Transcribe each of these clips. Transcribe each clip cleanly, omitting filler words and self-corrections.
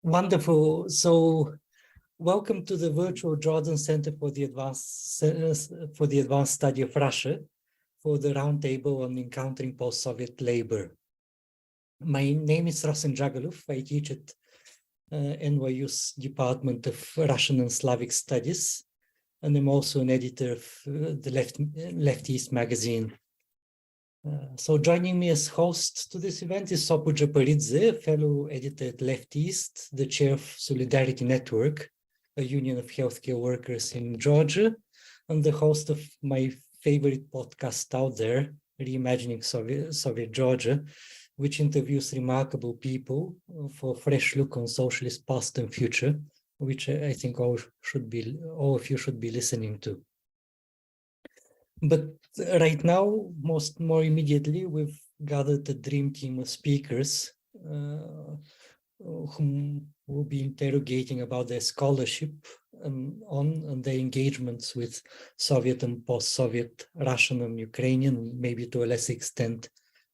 Wonderful. So, welcome to the virtual Jordan Center for the Advanced Study of Russia, for the roundtable on encountering post-Soviet labor. My name is Rasen Jagalov. I teach at NYU's Department of Russian and Slavic Studies, and I'm also an editor of the Left-East magazine. So joining me as host to this event is Sopu Japaridze, fellow editor at Left-East, the chair of Solidarity Network, a union of healthcare workers in Georgia, and the host of my favorite podcast out there, Reimagining Soviet Georgia, which interviews remarkable people for a fresh look on socialist past and future, which I think all of you should be listening to. But right now, more immediately, we've gathered a dream team of speakers whom we'll be interrogating about their scholarship on their engagements with Soviet and post-Soviet Russian and Ukrainian, maybe to a lesser extent,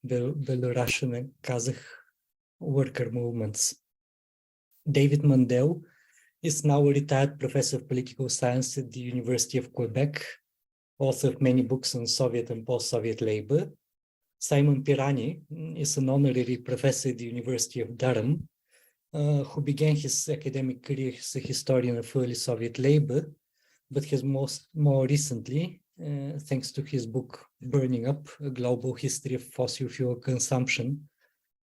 Belarusian and Kazakh worker movements. David Mandel is now a retired professor of political science at the University of Quebec, author of many books on Soviet and post-Soviet labor. Simon Pirani is an honorary professor at the University of Durham, who began his academic career as a historian of early Soviet labor, but has more recently, thanks to his book Burning Up, A Global History of Fossil Fuel Consumption,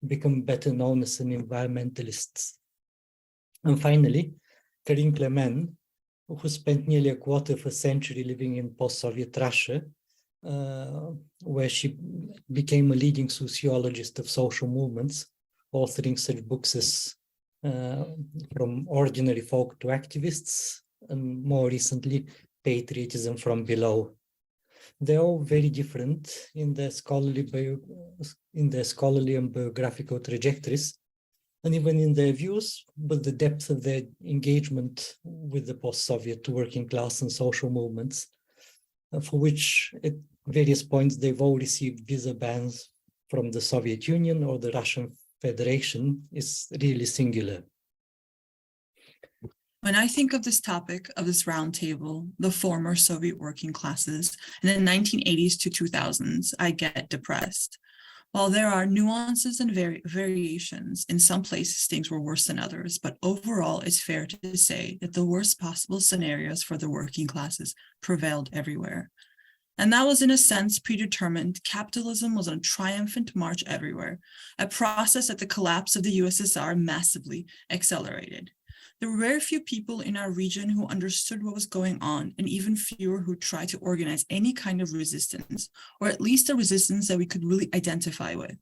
become better known as an environmentalist. And finally, Clément, who spent nearly a quarter of a century living in post-Soviet Russia, where she became a leading sociologist of social movements, authoring such books as From Ordinary Folk to Activists, and more recently, Patriotism from Below. They're all very different in their scholarly and biographical trajectories, and even in their views, but the depth of their engagement with the post-Soviet working class and social movements, for which at various points they've all received visa bans from the Soviet Union or the Russian Federation, is really singular. When I think of this topic of this roundtable, the former Soviet working classes in the 1980s to 2000s, I get depressed. While there are nuances and variations, in some places things were worse than others, but overall it's fair to say that the worst possible scenarios for the working classes prevailed everywhere. And that was in a sense predetermined. Capitalism was on a triumphant march everywhere, a process that the collapse of the USSR massively accelerated. There were very few people in our region who understood what was going on, and even fewer who tried to organize any kind of resistance, or at least a resistance that we could really identify with.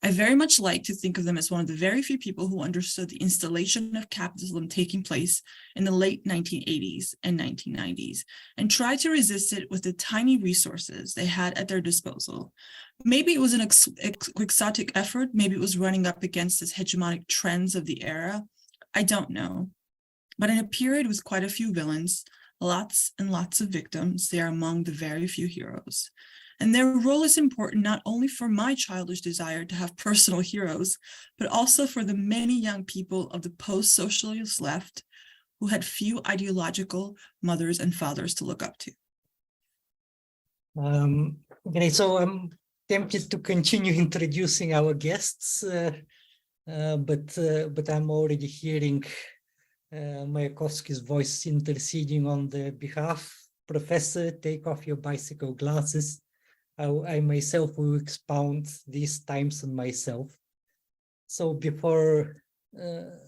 I very much like to think of them as one of the very few people who understood the installation of capitalism taking place in the late 1980s and 1990s, and tried to resist it with the tiny resources they had at their disposal. Maybe it was an quixotic effort, maybe it was running up against the hegemonic trends of the era, I don't know. But in a period with quite a few villains, lots and lots of victims, they are among the very few heroes. And their role is important not only for my childish desire to have personal heroes, but also for the many young people of the post-socialist left who had few ideological mothers and fathers to look up to. Okay, so I'm tempted to continue introducing our guests, but I'm already hearing Mayakovsky's voice interceding on their behalf. Professor, take off your bicycle glasses. I myself will expound these times on myself. So before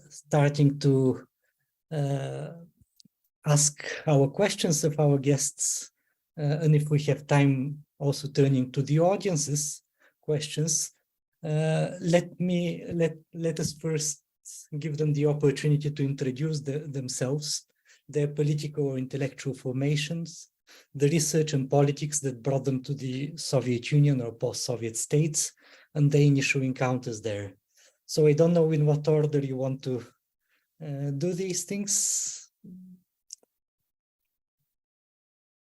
starting to ask our questions of our guests, and if we have time, also turning to the audience's questions, let us first give them the opportunity to introduce themselves, their political or intellectual formations, the research and politics that brought them to the Soviet Union or post-Soviet states, and their initial encounters there. So I don't know in what order you want to do these things.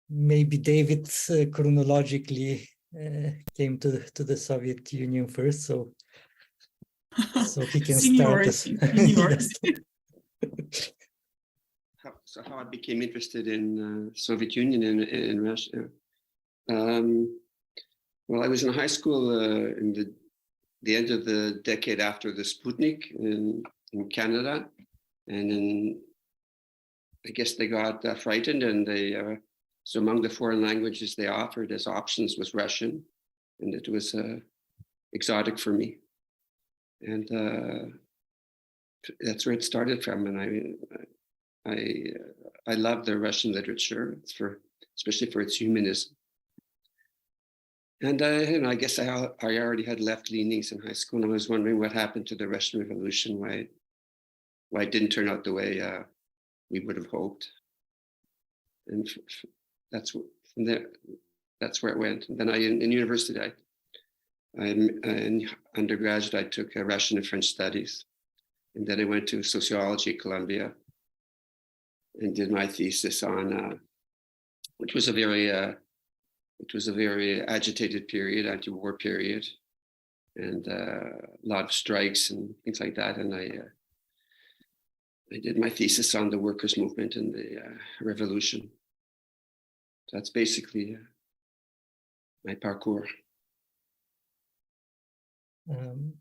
Maybe David, chronologically, came to the Soviet Union first, so he can start us. Seniority. How I became interested in Soviet Union and in Russia. Well, I was in high school in the end of the decade after the Sputnik in Canada, and then I guess they got frightened, and they so among the foreign languages they offered as options was Russian, and it was exotic for me, and that's where it started from. And I love the Russian literature, especially for its humanism. And I guess I already had left leanings in high school, and I was wondering what happened to the Russian Revolution, why it didn't turn out the way we would have hoped. And that's where it went. And then in university, in undergraduate, I took Russian and French studies, and then I went to sociology at Columbia and did my thesis on, which was a very agitated period, anti-war period, and a lot of strikes and things like that. And I did my thesis on the workers' movement and the revolution. So that's basically my parcours. And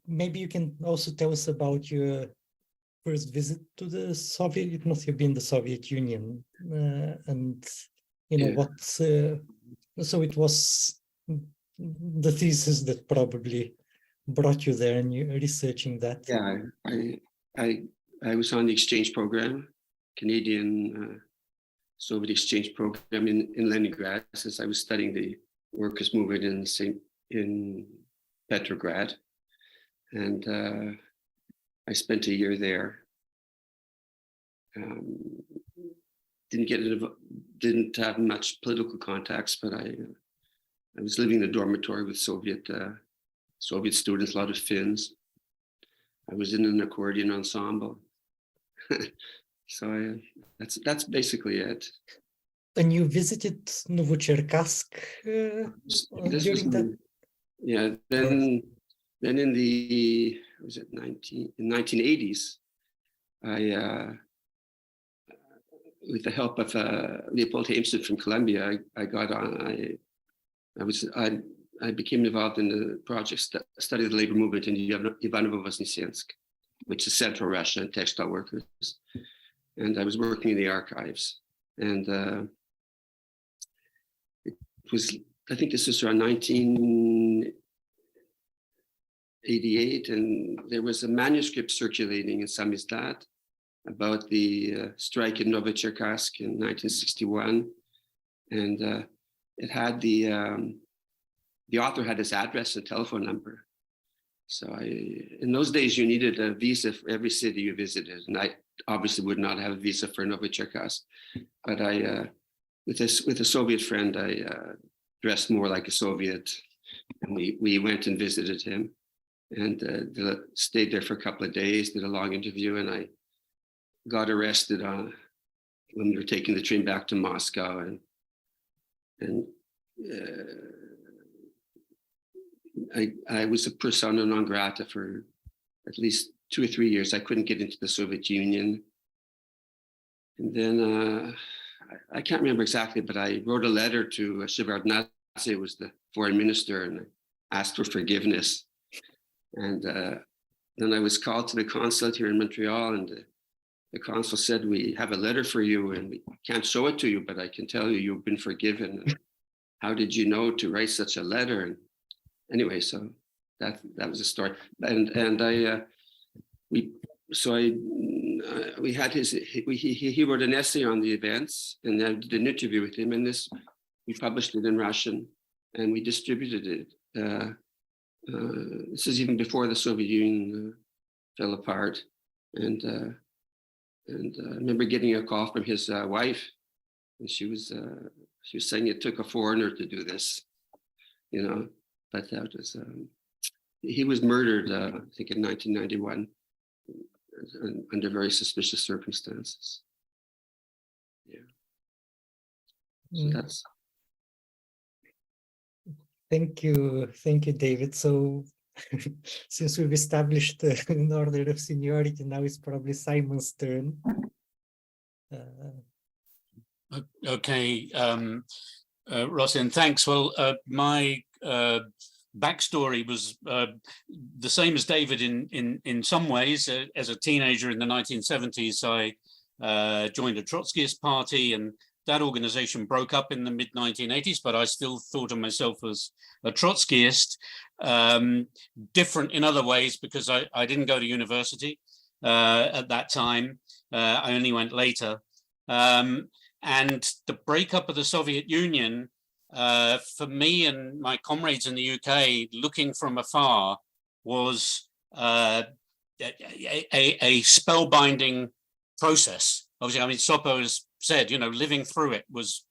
maybe you can also tell us about your first visit to the Soviet. It must have been the Soviet Union, and what. So it was the thesis that probably brought you there, and you're researching that. Yeah, I was on the exchange program, Canadian Soviet exchange program in Leningrad, since I was studying the workers' movement in Petrograd, and I spent a year there. Didn't have much political contacts, but I was living in a dormitory with Soviet students, a lot of Finns. I was in an accordion ensemble. So that's basically it. And you visited Novocherkassk during that? Yeah. Then in the 1980s, I with the help of Leopold Heemsted from Columbia, I became involved in the project study of the labor movement in Ivanovo-Voznесensк, which is central Russia, and textile workers. And I was working in the archives. And I think this was around 1988, and there was a manuscript circulating in Samizdat about the strike in Novocherkassk in 1961. And it had the author had his address and telephone number. So in those days, you needed a visa for every city you visited. And I obviously would not have a visa for Novocherkassk. But with a Soviet friend, I dressed more like a Soviet. And we went and visited him, and stayed there for a couple of days, did a long interview, and I got arrested when we were taking the train back to Moscow, and I was a persona non grata for at least 2 or 3 years. I couldn't get into the Soviet Union. And then I can't remember exactly, but I wrote a letter to Shevardnadze, who was the foreign minister, and I asked for forgiveness. And then I was called to the consulate here in Montreal, and the consul said, "We have a letter for you, and we can't show it to you, but I can tell you you've been forgiven. How did you know to write such a letter?" And anyway, so that was a story. And he wrote an essay on the events, and I did an interview with him, and we published it in Russian, and we distributed it. This is even before the Soviet Union fell apart, and I remember getting a call from his wife, and she was saying it took a foreigner to do this, But that was he was murdered, I think, in 1991 under very suspicious circumstances. Yeah. So Thank you, David. So, since we've established an order of seniority, now it's probably Simon's turn. Okay, Rosin, thanks. Well, my backstory was the same as David in some ways. As a teenager in the 1970s, I joined a Trotskyist party, and that organization broke up in the mid-1980s, but I still thought of myself as a Trotskyist, different in other ways because I didn't go to university at that time. I only went later. And the breakup of the Soviet Union, for me and my comrades in the UK, looking from afar, was a spellbinding process. Obviously, I mean, Sopo has said, you know, living through it was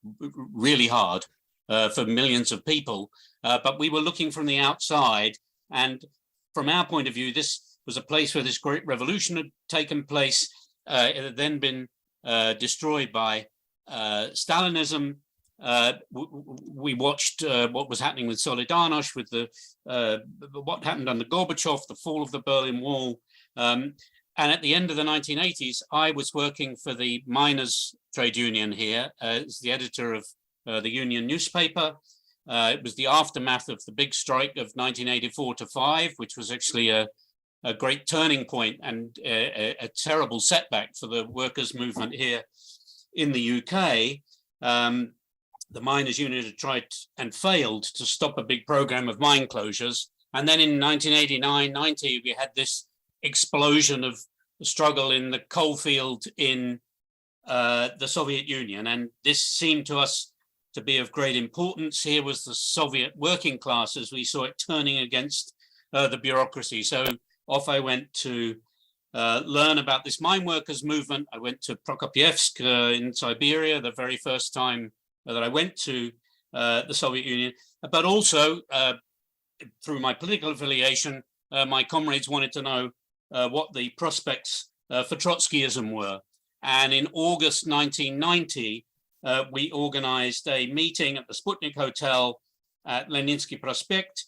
really hard for millions of people. But we were looking from the outside, and from our point of view, this was a place where this great revolution had taken place. It had then been destroyed by Stalinism. We watched what was happening with Solidarność, with what happened under Gorbachev, the fall of the Berlin Wall. And at the end of the 1980s, I was working for the miners' trade union here as the editor of the union newspaper. It was the aftermath of the big strike of 1984-5, which was actually a great turning point and a terrible setback for the workers' movement here in the UK. The miners' union had tried and failed to stop a big program of mine closures. And then in 1989-90, we had this explosion of the struggle in the coal field in the Soviet Union. And this seemed to us to be of great importance. Here was the Soviet working classes. We saw it turning against the bureaucracy. So off I went to learn about this mine workers movement. I went to Prokopievsk in Siberia, the very first time that I went to the Soviet Union. But also, through my political affiliation, my comrades wanted to know what the prospects for Trotskyism were. And in August 1990, we organized a meeting at the Sputnik Hotel at Leninsky Prospect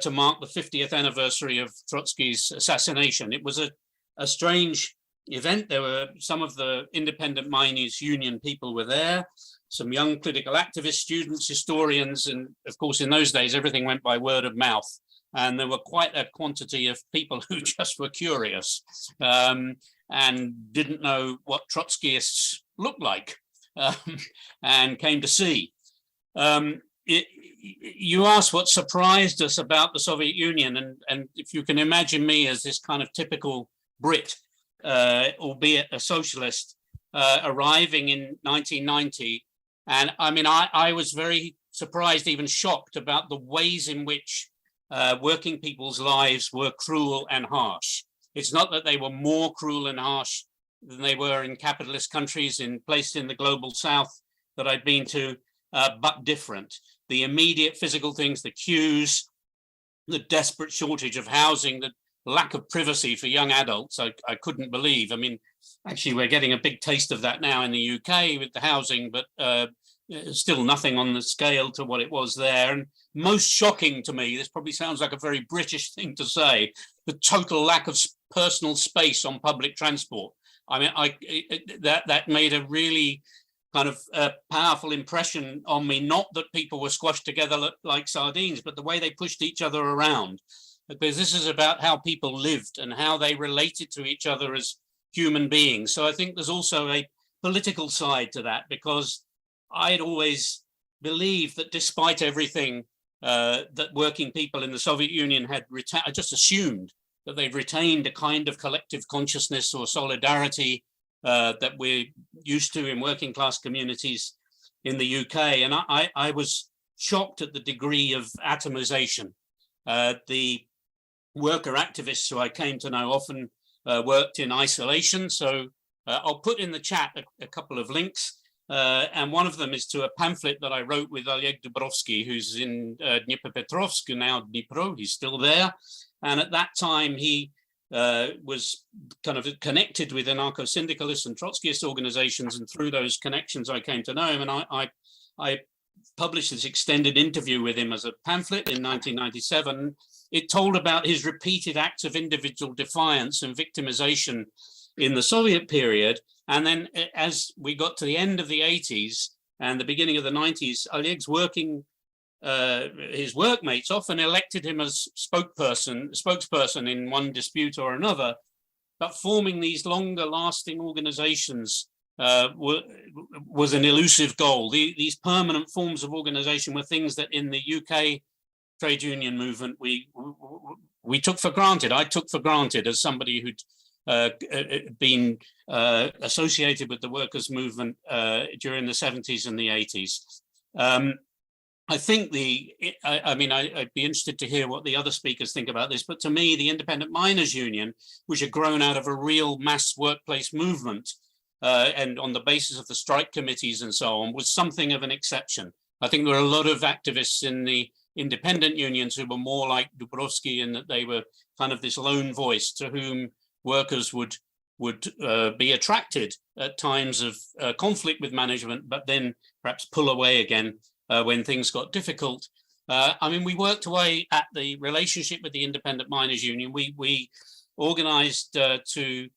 to mark the 50th anniversary of Trotsky's assassination. It was a strange event. There were some of the independent miners' union people were there, some young political activists, students, historians, and of course in those days everything went by word of mouth. And there were quite a quantity of people who just were curious and didn't know what Trotskyists looked like and came to see. You asked what surprised us about the Soviet Union, and if you can imagine me as this kind of typical Brit, albeit a socialist, arriving in 1990. And I mean, I was very surprised, even shocked about the ways in which working people's lives were cruel and harsh. It's not that they were more cruel and harsh than they were in capitalist countries placed in the global south that I'd been to, but different. The immediate physical things, the queues, the desperate shortage of housing, the lack of privacy for young adults, I couldn't believe. I mean, actually, we're getting a big taste of that now in the UK with the housing, but still nothing on the scale to what it was there. And most shocking to me, this probably sounds like a very British thing to say, the total lack of personal space on public transport. I mean, that made a really kind of powerful impression on me, not that people were squashed together like sardines, but the way they pushed each other around. Because this is about how people lived and how they related to each other as human beings. So I think there's also a political side to that, because I'd always believed that despite everything that working people in the Soviet Union had I just assumed that they've retained a kind of collective consciousness or solidarity that we're used to in working class communities in the UK. And I was shocked at the degree of atomization. The worker activists who I came to know often worked in isolation. So I'll put in the chat a couple of links. And one of them is to a pamphlet that I wrote with Oleg Dubrovsky, who's in Dnipropetrovsk, now Dnipro, he's still there. And at that time, he was kind of connected with anarcho-syndicalist and Trotskyist organizations. And through those connections, I came to know him. And I published this extended interview with him as a pamphlet in 1997. It told about his repeated acts of individual defiance and victimization in the Soviet period. And then as we got to the end of the 80s and the beginning of the 90s, Oleg's his workmates often elected him as spokesperson in one dispute or another, but forming these longer lasting organizations was an elusive goal. These permanent forms of organization were things that in the UK trade union movement we took for granted. I took for granted as somebody who'd been associated with the workers' movement during the 70s and the 80s. I think I'd be interested to hear what the other speakers think about this, but to me, the Independent Miners Union, which had grown out of a real mass workplace movement and on the basis of the strike committees and so on, was something of an exception. I think there were a lot of activists in the independent unions who were more like Dubrovsky in that they were kind of this lone voice to whom workers would be attracted at times of conflict with management, but then perhaps pull away again when things got difficult. We worked away at the relationship with the Independent Miners Union. We organized to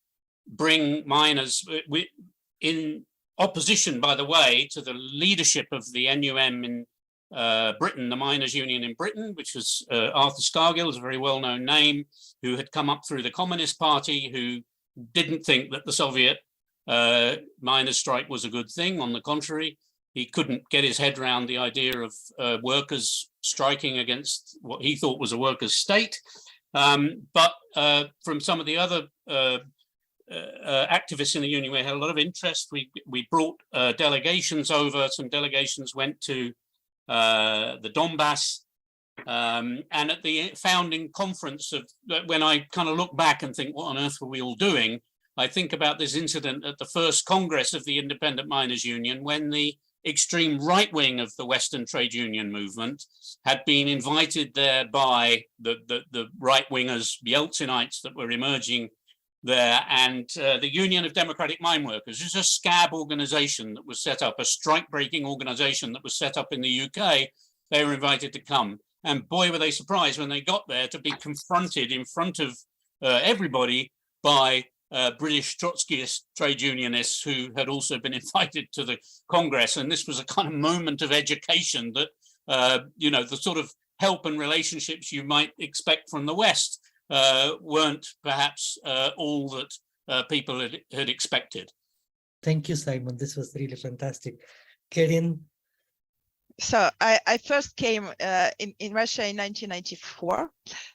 bring miners in opposition, by the way, to the leadership of the NUM in Britain, the Miners Union in Britain, which was Arthur Scargill, is a very well-known name, who had come up through the Communist Party, who didn't think that the Soviet miners' strike was a good thing. On the contrary, he couldn't get his head around the idea of workers striking against what he thought was a workers' state. But from some of the other activists in the union, we had a lot of interest. We brought delegations over. Some delegations went to the Donbass. And at the founding conference when I kind of look back and think, what on earth were we all doing? I think about this incident at the first Congress of the Independent Miners Union, when the extreme right wing of the Western trade union movement had been invited there by the right wingers, Yeltsinites that were emerging there, and the Union of Democratic Mine Workers is a scab organization that was set up, a strike-breaking organization that was set up in the UK. They were invited to come. And boy, were they surprised when they got there to be confronted in front of everybody by British Trotskyist trade unionists who had also been invited to the Congress. And this was a kind of moment of education that, the sort of help and relationships you might expect from the West weren't perhaps all that people had expected. Thank you, Simon. This was really fantastic. Karin? So I first came in Russia in 1994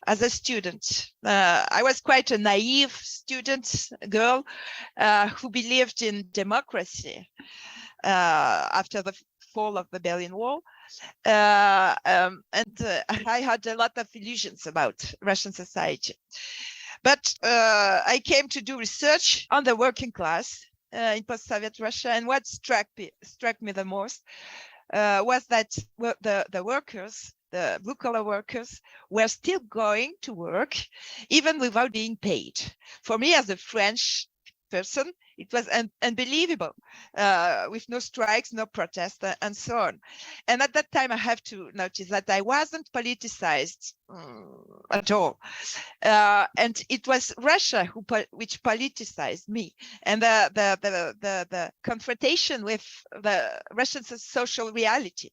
as a student. I was quite a naive student girl who believed in democracy after the fall of the Berlin Wall. I had a lot of illusions about Russian society. But I came to do research on the working class in post-Soviet Russia, and what struck me the most was that the workers, the blue-collar workers, were still going to work even without being paid. For me, as a French person, it was unbelievable, with no strikes, no protests, and so on. And at that time, I have to notice that I wasn't politicized at all. And it was Russia which politicized me. And the confrontation with the Russian social reality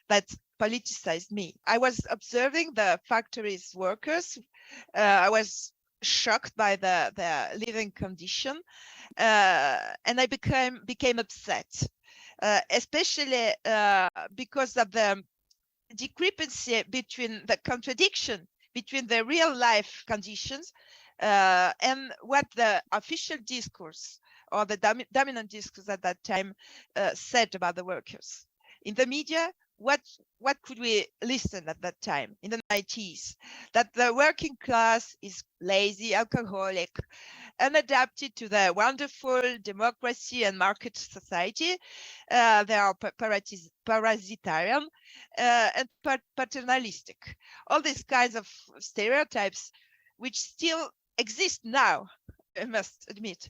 that politicized me. I was observing the factories workers. I was shocked by the living condition, and I became upset, especially because of the discrepancy between the contradiction between the real life conditions and what the official discourse or the dominant discourse at that time said about the workers. In the media, what could we listen at that time in the 90s? That the working class is lazy, alcoholic, unadapted to the wonderful democracy and market society. They are parasitarian and paternalistic. All these kinds of stereotypes which still exist now I must admit.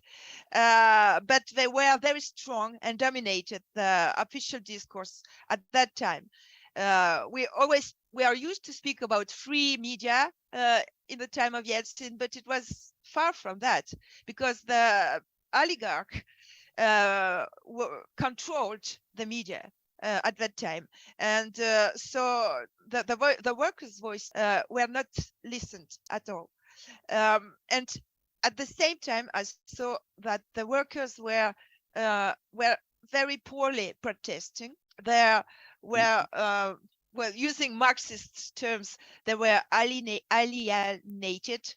But they were very strong and dominated the official discourse at that time. We are used to speak about free media in the time of Yeltsin, but it was far from that, because the oligarch controlled the media at that time, and so the workers' voice were not listened at all. And at the same time, I saw that the workers were very poorly protesting. They were well, using Marxist terms, they were alienated.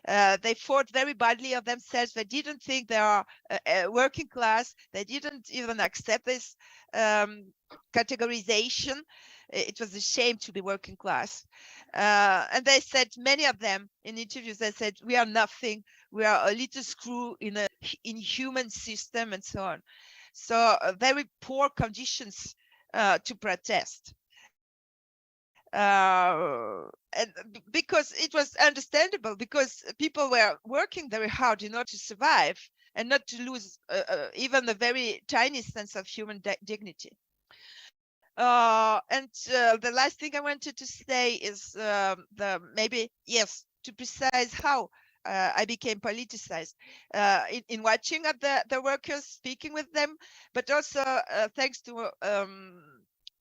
They thought very badly of themselves. They didn't think they are working class. They didn't even accept this categorization. It was a shame to be working class. And they said, many of them in interviews, they said, we are nothing. We are a little screw in a inhuman system, and so on. So very poor conditions to protest. And because it was understandable, because people were working very hard in order to survive and not to lose even a very tiny sense of human dignity. And the last thing I wanted to say is to precise how I became politicized in watching at the workers, speaking with them, but also thanks to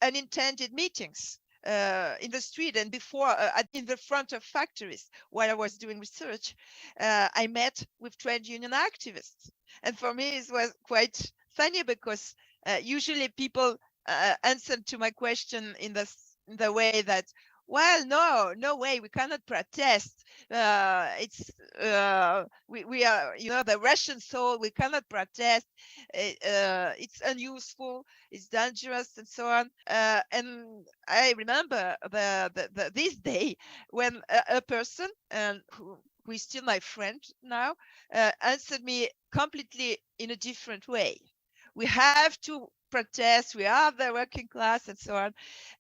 unintended meetings in the street and before in the front of factories. While I was doing research, I met with trade union activists, and for me it was quite funny, because usually people answered to my question in the way that, well, no way, we cannot protest. It's we are, the Russian soul. We cannot protest. It's unuseful. It's dangerous, and so on. And I remember this day when a person, and who is still my friend now, answered me completely in a different way. We have to protest, we are the working class, and so on.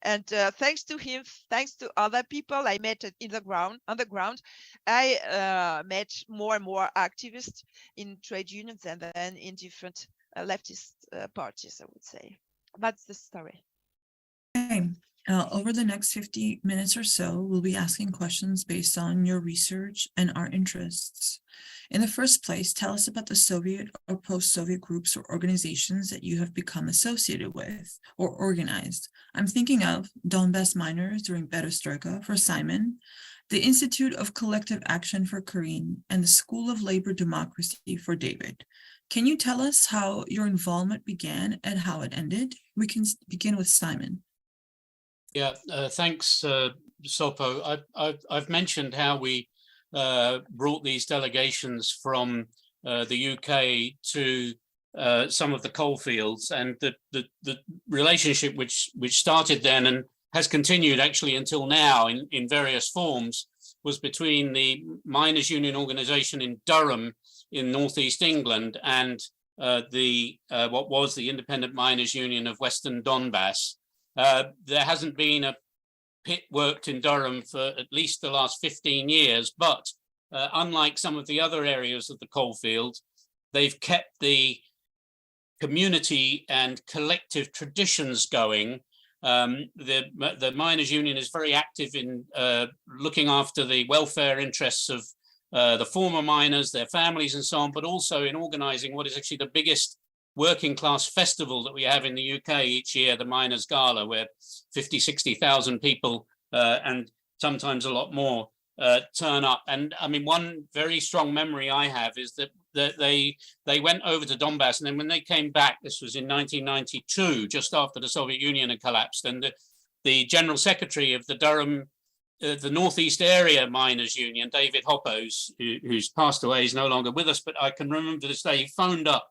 And thanks to him, thanks to other people I met on the ground, I met more and more activists in trade unions and then in different leftist parties, I would say. That's the story. Okay. Over the next 50 minutes or so, we'll be asking questions based on your research and our interests. In the first place, tell us about the Soviet or post-Soviet groups or organizations that you have become associated with or organized. I'm thinking of Donbass miners during Perestroika for Simon, the Institute of Collective Action for Corinne, and the School of Labor Democracy for David. Can you tell us how your involvement began and how it ended? We can begin with Simon. Yeah, thanks, Sopo. I've mentioned how we brought these delegations from the UK to some of the coal fields, and the relationship which started then and has continued actually until now in various forms was between the miners' union organisation in Durham in northeast England and what was the Independent Miners' Union of Western Donbass. There hasn't been a pit worked in Durham for at least the last 15 years, but unlike some of the other areas of the coalfield, they've kept the community and collective traditions going. The miners' union is very active in looking after the welfare interests of the former miners, their families, and so on, but also in organising what is actually the biggest working class festival that we have in the UK each year, the Miners' Gala, where 60,000 people and sometimes a lot more turn up. And I mean, one very strong memory I have is that they went over to Donbass, and then when they came back, this was in 1992, just after the Soviet Union had collapsed, and the general secretary of the Durham, the Northeast Area Miners' Union, David Hoppos, who's passed away, is no longer with us, but I can remember this day, he phoned up.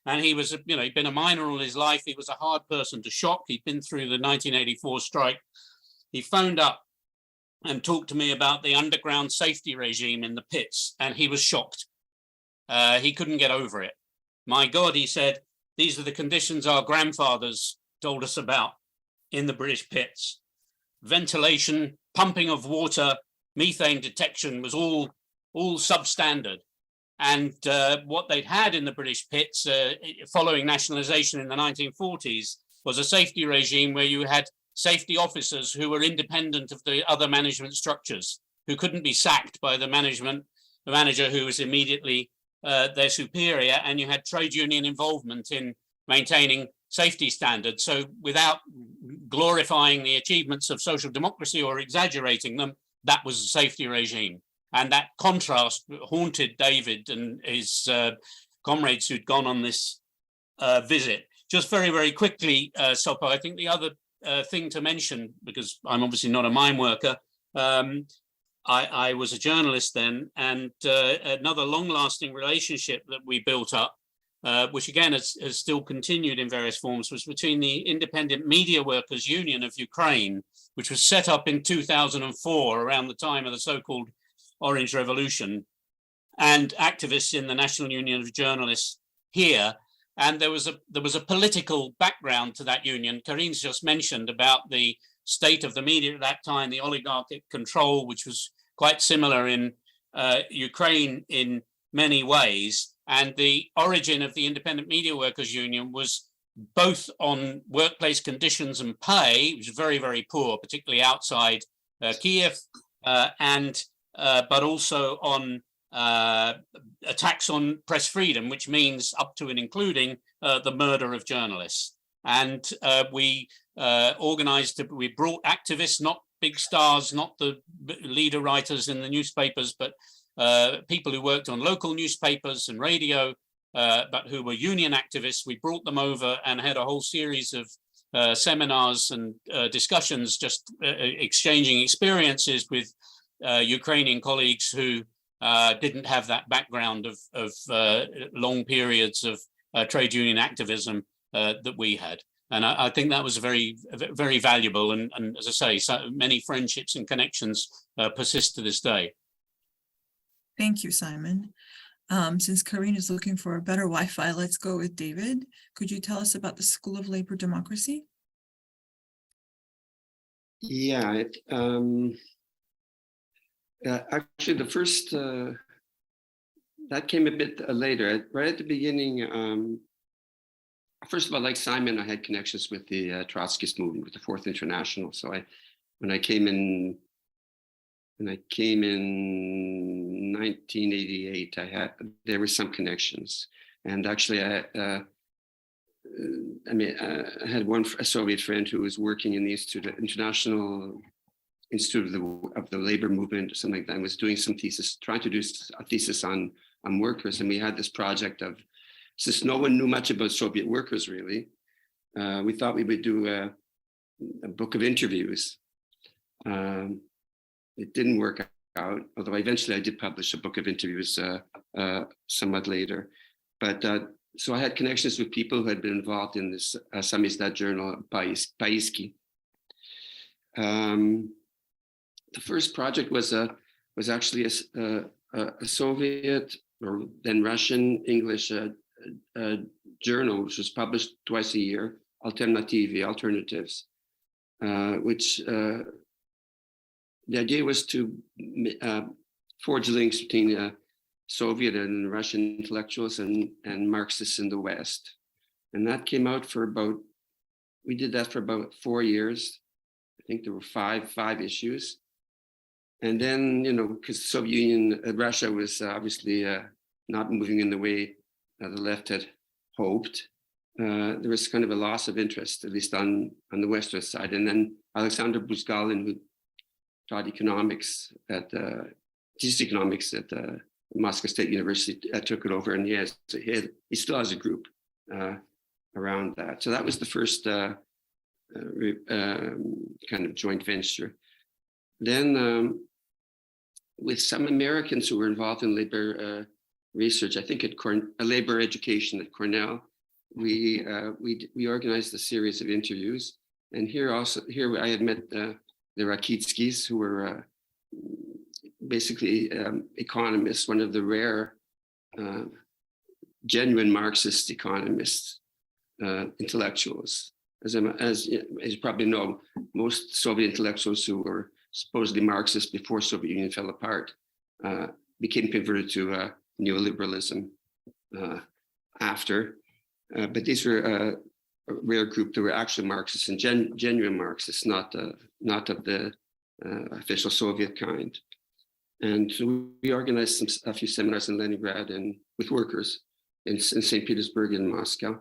And he was, he'd been a miner all his life. He was a hard person to shock. He'd been through the 1984 strike. He phoned up and talked to me about the underground safety regime in the pits, and he was shocked. He couldn't get over it. My God, he said, these are the conditions our grandfathers told us about in the British pits. Ventilation, pumping of water, methane detection was all substandard. And what they'd had in the British pits following nationalisation in the 1940s was a safety regime where you had safety officers who were independent of the other management structures, who couldn't be sacked by the manager who was immediately their superior, and you had trade union involvement in maintaining safety standards. So without glorifying the achievements of social democracy or exaggerating them, that was a safety regime. And that contrast haunted David and his comrades who'd gone on this visit. Just very, very quickly, Sopo, I think the other thing to mention, because I'm obviously not a mine worker, I was a journalist then, and another long-lasting relationship that we built up, which again has still continued in various forms, was between the Independent Media Workers Union of Ukraine, which was set up in 2004 around the time of the so-called Orange Revolution, and activists in the National Union of Journalists here. And there was a political background to that union. Karin's just mentioned about the state of the media at that time, the oligarchic control, which was quite similar in Ukraine in many ways. And the origin of the Independent Media Workers Union was both on workplace conditions and pay, which was very, very poor, particularly outside Kiev, but also on attacks on press freedom, which means up to and including the murder of journalists. And we brought activists, not big stars, not the leader writers in the newspapers, but people who worked on local newspapers and radio, but who were union activists. We brought them over and had a whole series of seminars and discussions, just exchanging experiences with Ukrainian colleagues who didn't have that background of long periods of trade union activism that we had. And I think that was very, very valuable. And as I say, so many friendships and connections persist to this day. Thank you, Simon. Since Karin is looking for a better Wi-Fi, let's go with David. Could you tell us about the School of Labor Democracy? Yeah, actually the first, that came a bit later, right at the beginning. First of all, like Simon, I had connections with the Trotskyist movement, with the Fourth International. So when I came in 1988, there were some connections, and actually I had a Soviet friend who was working in the International Institute of the Labor Movement or something like that, and was doing some thesis, trying to do a thesis on workers. And we had this project of, since no one knew much about Soviet workers really, we thought we would do a book of interviews. It didn't work out, although eventually I did publish a book of interviews somewhat later. But so I had connections with people who had been involved in this samizdat journal, Paisky. The first project was actually a Soviet or then Russian English journal, which was published twice a year, Alternatives, which the idea was to forge links between Soviet and Russian intellectuals and Marxists in the West. And that came out we did that for about 4 years. I think there were five issues. And then, because the Soviet Union, Russia was obviously not moving in the way the left had hoped. There was kind of a loss of interest, at least on the Western side. And then Alexander Buzgalin, who taught economics at Moscow State University, took it over, and he still has a group around that. So that was the first kind of joint venture. Then with some Americans who were involved in labor research, I think at labor education at Cornell, we organized a series of interviews. And here I had met the Rakitskys, who were basically economists, one of the rare genuine Marxist economists, intellectuals. As you probably know, most Soviet intellectuals who were supposedly Marxist before Soviet Union fell apart became converted to neoliberalism after. But these were a rare group that were actually Marxists and genuine Marxists, not of the official Soviet kind. And so we organized a few seminars in Leningrad and with workers in St. Petersburg and Moscow,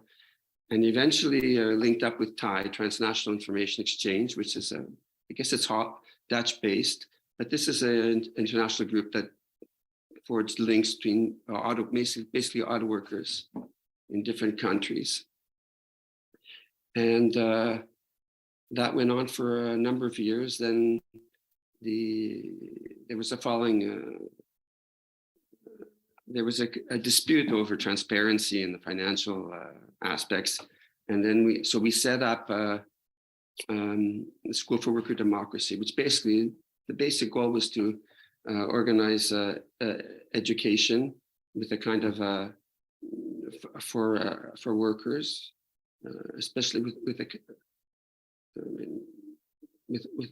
and eventually linked up with TIE, Transnational Information Exchange, which is I guess it's Dutch-based, but this is an international group that forged links between basically auto workers in different countries. And that went on for a number of years. Then there was a following, there was a dispute over transparency in the financial aspects. And then we set up the School for Worker Democracy, which basically, the basic goal was to organize education with a kind of for workers, especially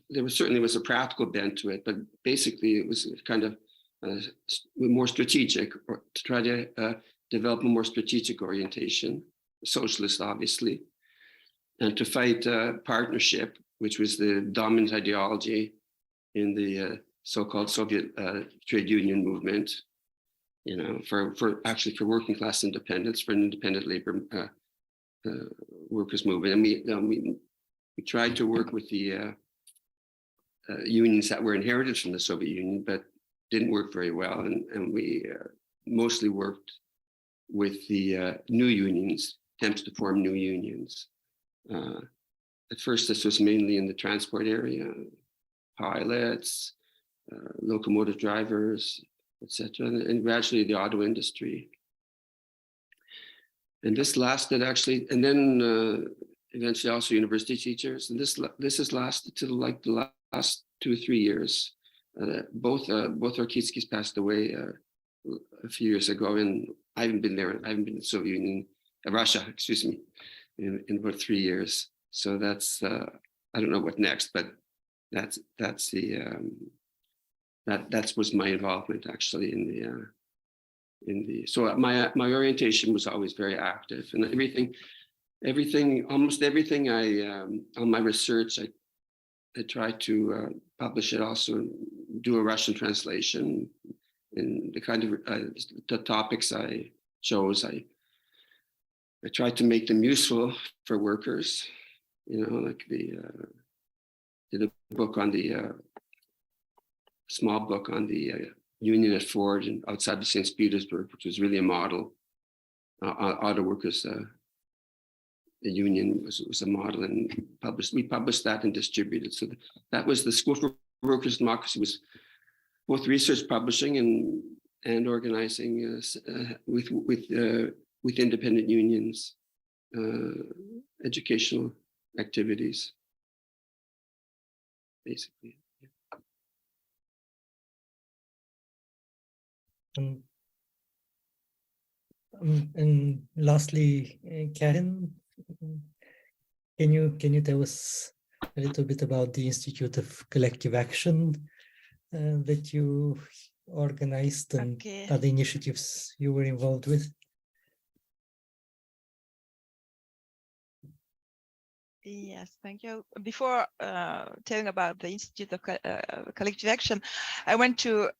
there was certainly a practical bent to it, but basically it was kind of more strategic, or to try to develop a more strategic orientation, socialist obviously, and to fight partnership, which was the dominant ideology in the so-called Soviet trade union movement, you know, for working class independence, for an independent labor workers movement. And we tried to work with the unions that were inherited from the Soviet Union, but didn't work very well. And we mostly worked with the new unions, attempts to form new unions. At first, this was mainly in the transport area, pilots, locomotive drivers, etc., and gradually the auto industry. And this lasted actually, and then eventually also university teachers. And this has lasted till like the last 2 or 3 years. Both Orkitskys passed away a few years ago, and I haven't been there. I haven't been in the Soviet Union, Russia, excuse me, in about 3 years. So that's I don't know what next, but that's that was my involvement actually in the. So my orientation was always very active, and almost everything on my research I tried to publish it, also do a Russian translation, and the kind of the topics I chose, I tried to make them useful for workers, you know, like did a book on the small book on the union at Ford and outside of St. Petersburg, which was really a model. Auto workers, the union was a model, and we published that and distributed. So that was the School for Workers' Democracy, was both research publishing and organizing with independent unions, educational activities, basically. And lastly, Karen, can you tell us a little bit about the Institute of Collective Action that you organized, and other initiatives you were involved with? Yes, thank you. Before telling about the Institute of Collective Action, I want to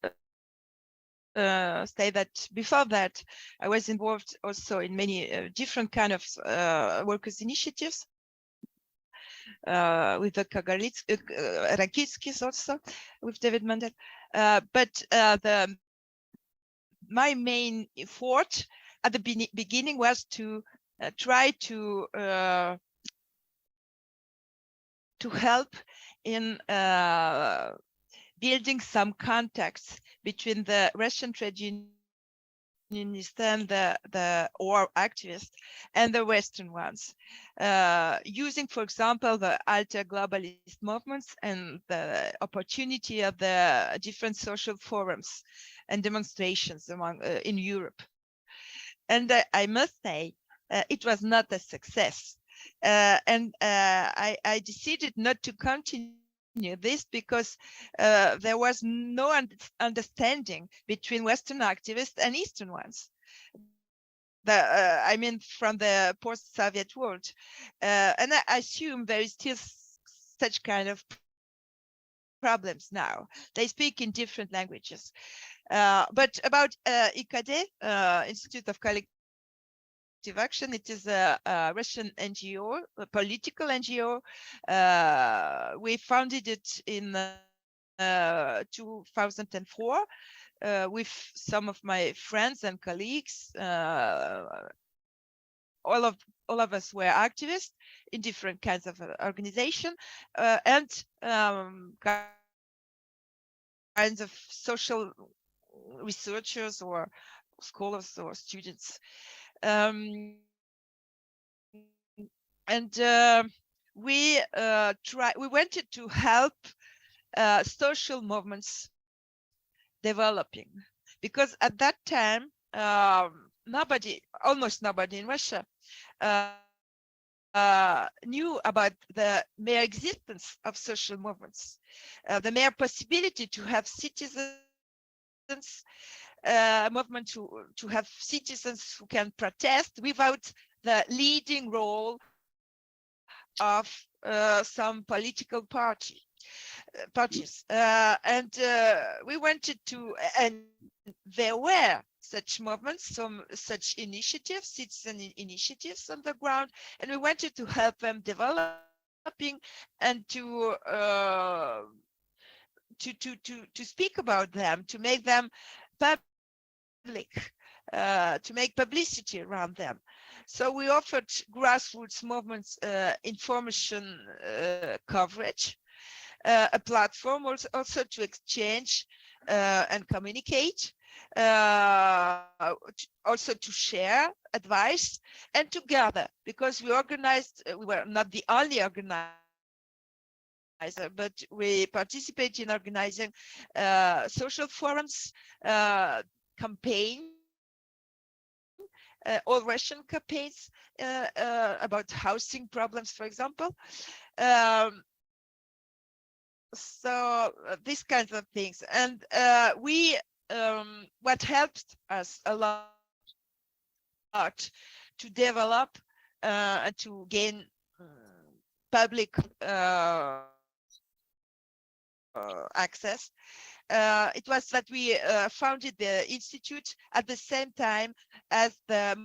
say that before that, I was involved also in many different kind of workers' initiatives with the Rakitskis, also with David Mandel. But my main effort at the beginning was to try to help in building some contacts between the Russian trade unionists and the war activists and the Western ones, using, for example, the alter globalist movements and the opportunity of the different social forums and demonstrations in Europe. And I must say, it was not a success. And I decided not to continue this because there was no understanding between Western activists and Eastern ones. I mean, from the post-Soviet world. And I assume there is still such kind of problems now. They speak in different languages. But about IKD, Institute of Collective Action, it is a Russian NGO, a political NGO. We founded it in 2004 with some of my friends and colleagues. All of us were activists in different kinds of organization and kinds of social researchers or scholars or students. We wanted to help social movements developing, because at that time almost nobody in Russia knew about the mere existence of social movements, the mere possibility to have citizens, movement to have citizens who can protest without the leading role of some political parties. We wanted to, and there were such movements, some such initiatives, citizen initiatives on the ground, and we wanted to help them developing and to speak about them, to make them public, to make publicity around them. So we offered grassroots movements information coverage, a platform also to exchange and communicate, also to share advice and to gather, because we organized, we were not the only organizer, but we participate in organizing social forums, campaign, all Russian campaigns about housing problems, for example. So these kinds of things, and what helped us a lot to develop and to gain public access. It was that we founded the institute at the same time as the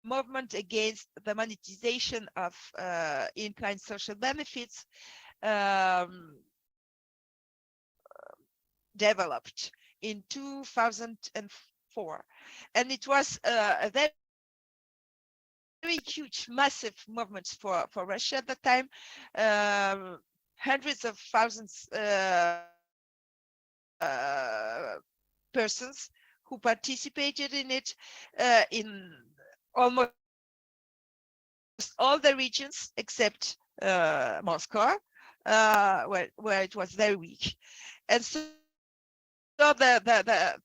movement against the monetization of in-kind social benefits developed in 2004, and it was a very huge, massive movement for Russia at the time. Hundreds of thousands persons who participated in it in almost all the regions except Moscow, where it was very weak. And so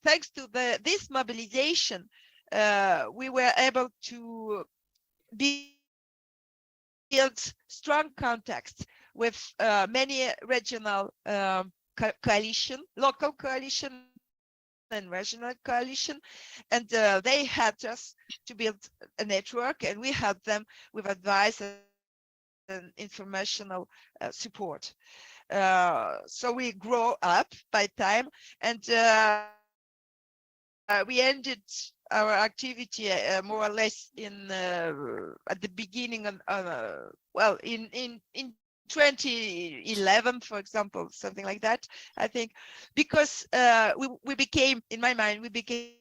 thanks to this mobilization, we were able to build strong contacts with many regional coalition, local coalition and regional coalition, and they helped us to build a network, and we helped them with advice and informational support. So we grow up by time, and we ended our activity more or less in at the beginning of well, in 2011, for example, something like that, I think, because we became, in my mind, we became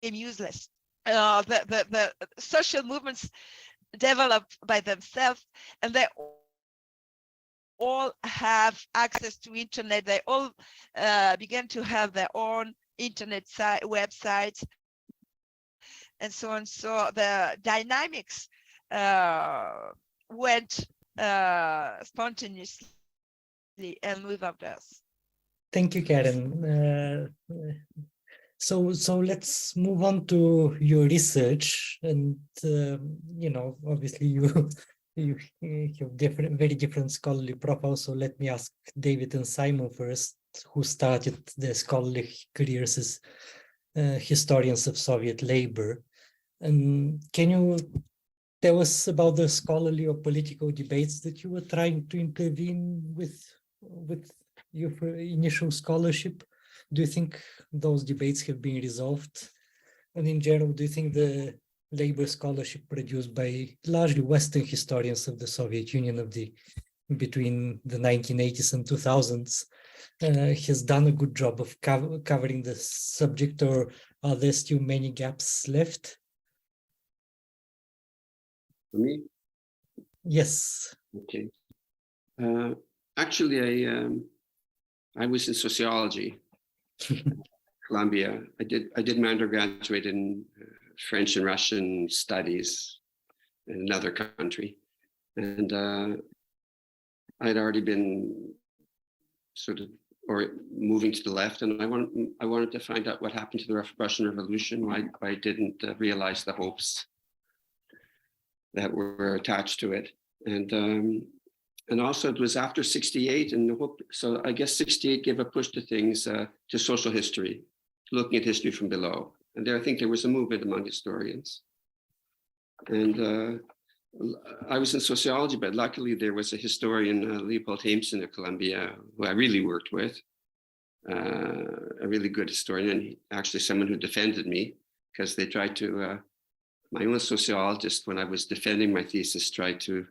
useless. The social movements developed by themselves, and they all have access to internet. They all began to have their own internet websites and so on. So the dynamics went spontaneously and without us. Thank you, Karen. So let's move on to your research, and you know, obviously you you have different, very different scholarly profiles. So let me ask David and Simon first, who started their scholarly careers as historians of Soviet labor. And can you tell us about the scholarly or political debates that you were trying to intervene with your initial scholarship? Do you think those debates have been resolved? And in general, do you think the labor scholarship produced by largely Western historians of the Soviet Union between the 1980s and 2000s has done a good job of covering the subject, or are there still many gaps left? For me? Yes. Okay. Actually, I was in sociology, Columbia. I did my undergraduate in French and Russian studies in another country, and I'd already been sort of moving to the left, and I wanted to find out what happened to the Russian Revolution. Why I didn't realize the hopes that were attached to it, and also it was after '68, and the hope. So I guess '68 gave a push to things, to social history, looking at history from below. And there, I think there was a movement among historians. And I was in sociology, but luckily there was a historian, Leopold Haemsen at Columbia, who I really worked with, a really good historian, and actually someone who defended me, because they tried to, my own sociologist, when I was defending my thesis, tried to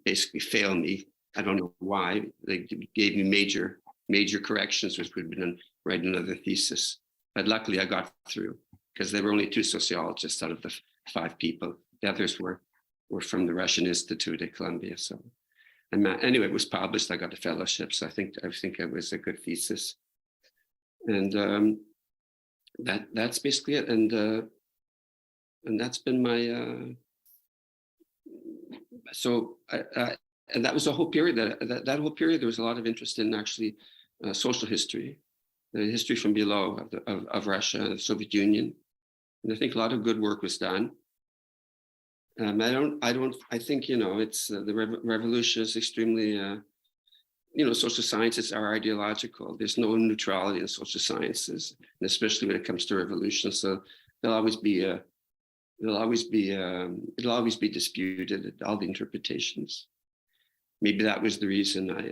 basically fail me. I don't know why. They gave me major corrections, which would have been write another thesis. But luckily I got through, because there were only 2 sociologists out of the 5 people. The others were from the Russian Institute at Columbia. So, and anyway, it was published. I got a fellowship, so I think it was a good thesis. And that's basically it. And that's been my and that was a whole period. That whole period, there was a lot of interest in actually social history, the history from below of Russia and the Soviet Union. And I think a lot of good work was done. I think, it's the revolution is extremely, social sciences are ideological. There's no neutrality in social sciences, and especially when it comes to revolution. So it'll always be disputed, all the interpretations. Maybe that was the reason. I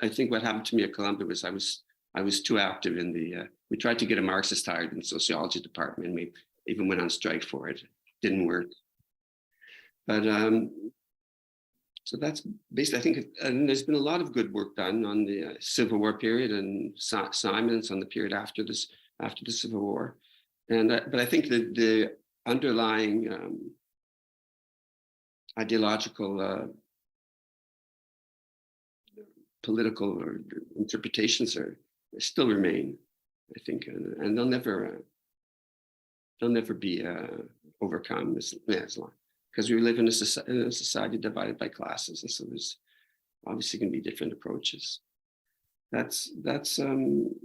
think what happened to me at Columbia was I was too active in we tried to get a Marxist hired in the sociology department, and we even went on strike for it. Didn't work. But so that's basically, I think, and there's been a lot of good work done on the Civil War period, and Simon's on the period after the Civil War. But I think that the underlying ideological political interpretations still remain, I think, and they'll never be overcome as long, because we live in a society divided by classes, and so there's obviously going to be different approaches. That's and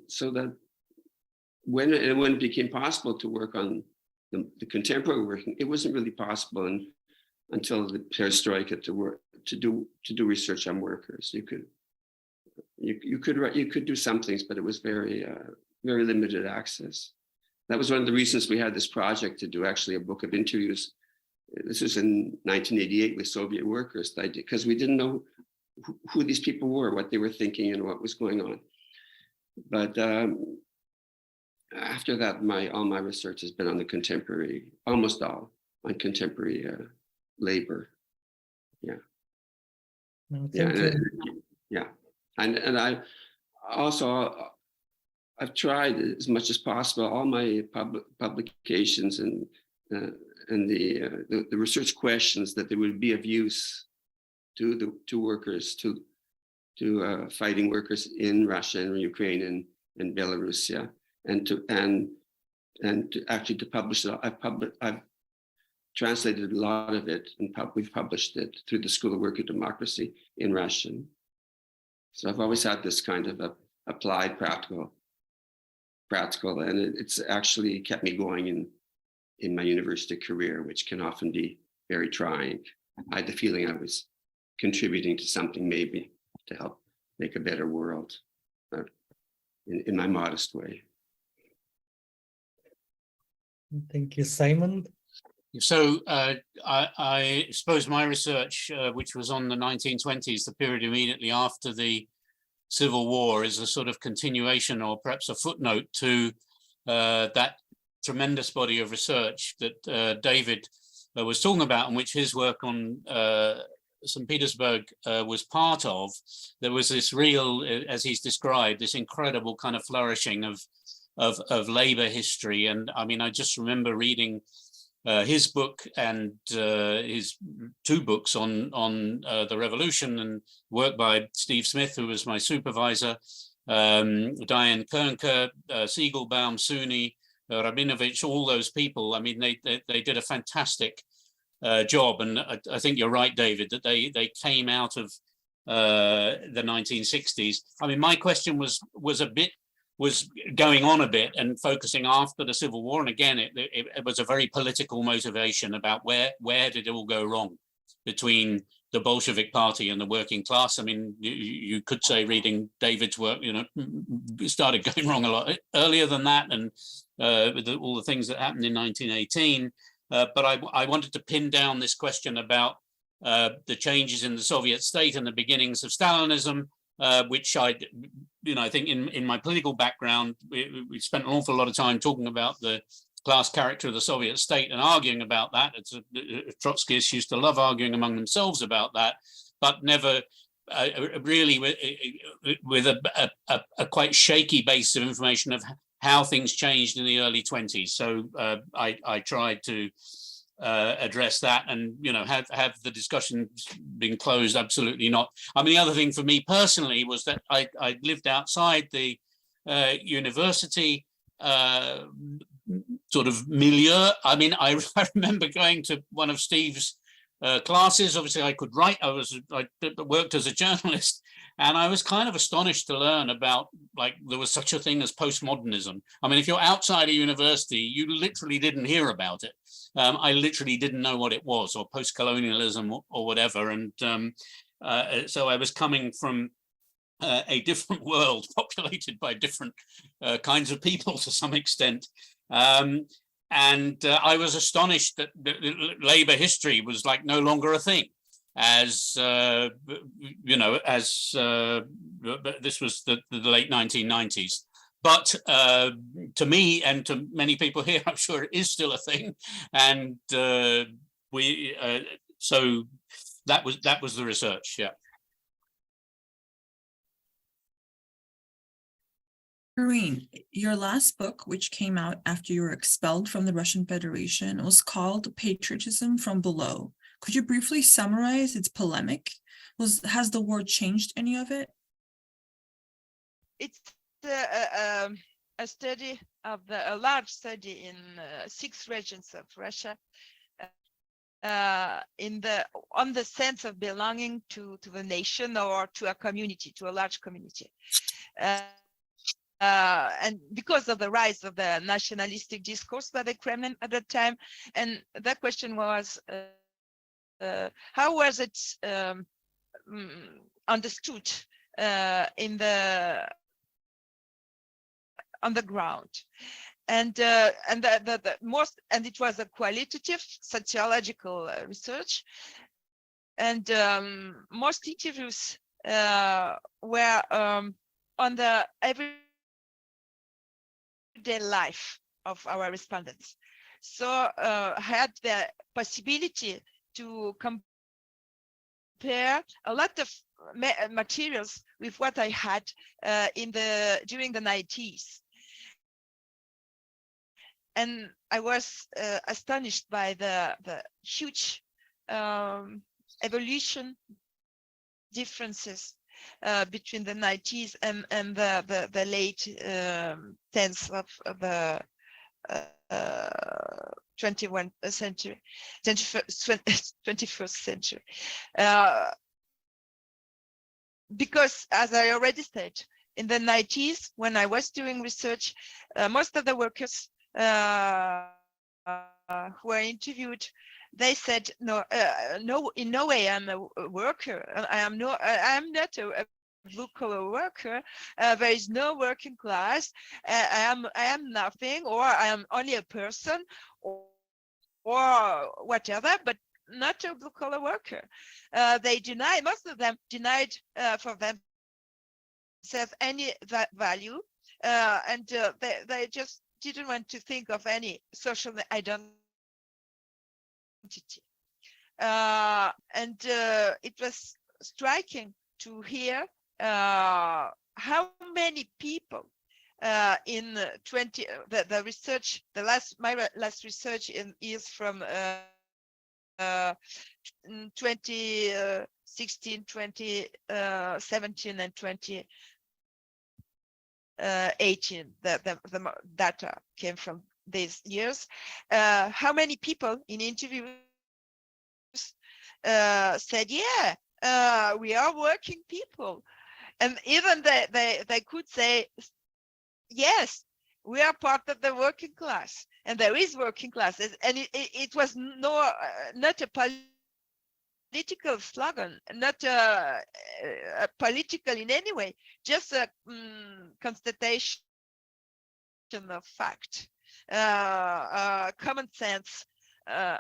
so that when it became possible to work on the contemporary work, it wasn't really possible until the perestroika to do research on workers. You could do some things, but it was very limited access. That was one of the reasons we had this project to do actually a book of interviews. This was in 1988 with Soviet workers, because we didn't know who these people were, what they were thinking, and what was going on. But after that, all my research has been on the contemporary, almost all on contemporary labor. Yeah. No, and I also, I've tried as much as possible, all my publications and the research questions, that they would be of use to workers, to fighting workers in Russia and Ukraine and Belarus, yeah, and to actually to publish it. I've translated a lot of it, and we've published it through the School of Work and Democracy in Russian. So I've always had this kind of applied practical, and it's actually kept me going in my university career, which can often be very trying. I had the feeling I was contributing to something, maybe to help make a better world, in my modest way. Thank you, Simon. So I suppose my research, which was on the 1920s, the period immediately after the Civil War, is a sort of continuation or perhaps a footnote to that tremendous body of research that David was talking about, and which his work on St. Petersburg was part of. There was this real, as he's described, this incredible kind of flourishing of labor history. And I mean, I just remember reading his book and his two books on the revolution, and work by Steve Smith, who was my supervisor, Diane Kernker, Siegelbaum, Suni, Rabinovich, all those people. I mean, they did a fantastic job. And I think you're right, David, that they came out of the 1960s. I mean, my question was going on a bit and focusing after the Civil War. And again, it was a very political motivation about where did it all go wrong between the Bolshevik Party and the working class. I mean, you could say, reading David's work, it started going wrong a lot earlier than that, and with all the things that happened in 1918. But I wanted to pin down this question about the changes in the Soviet state and the beginnings of Stalinism, which I think in my political background, we spent an awful lot of time talking about the class character of the Soviet state and arguing about that. Trotskyists used to love arguing among themselves about that, but never really with a quite shaky base of information of how things changed in the early 20s. So I tried to address that, and have the discussion been closed? Absolutely not. I mean, the other thing for me personally was that I lived outside the university sort of milieu. I mean, I remember going to one of Steve's classes. Obviously, I could write. I worked as a journalist, and I was kind of astonished to learn about, like, there was such a thing as postmodernism. I mean, if you're outside a university, you literally didn't hear about it. I literally didn't know what it was, or post-colonialism or whatever. And so I was coming from a different world populated by different kinds of people to some extent. And I was astonished that labor history was like no longer a thing, as this was the late 1990s. But to me and to many people here, I'm sure it is still a thing. And so that was the research. Yeah. Irene, your last book, which came out after you were expelled from the Russian Federation, was called Patriotism from Below. Could you briefly summarize its polemic? Has the war changed any of it? It's a study of a large study in 6 regions of Russia, on the sense of belonging to the nation or to a community, to a large community. And because of the rise of the nationalistic discourse by the Kremlin at that time, and that question was, how was it understood on the ground? And the most, and it was a qualitative sociological research, and most interviews were on the everyday life of our respondents. So had the possibility to compare a lot of materials with what I had during the 90s. And I was astonished by the huge evolution differences between the 90s and the late 10th of the 21st century. Because, as I already said, in the 90s, when I was doing research, most of the workers who were interviewed they said, no, no, in no way I'm a worker. I am not a blue collar worker. There is no working class. I am nothing, or I am only a person, or whatever, but not a blue collar worker. They deny, most of them denied for themselves any value, and they just didn't want to think of any social identity. And it was striking to hear how many people in 20 the research, my last research is from 2016, 2017, and 2018. The data came from these years. How many people in interviews said, yeah, we are working people, and even they could say, yes, we are part of the working class, and there is working classes, and it was not a political slogan, not political in any way, just a constatation of fact, common sense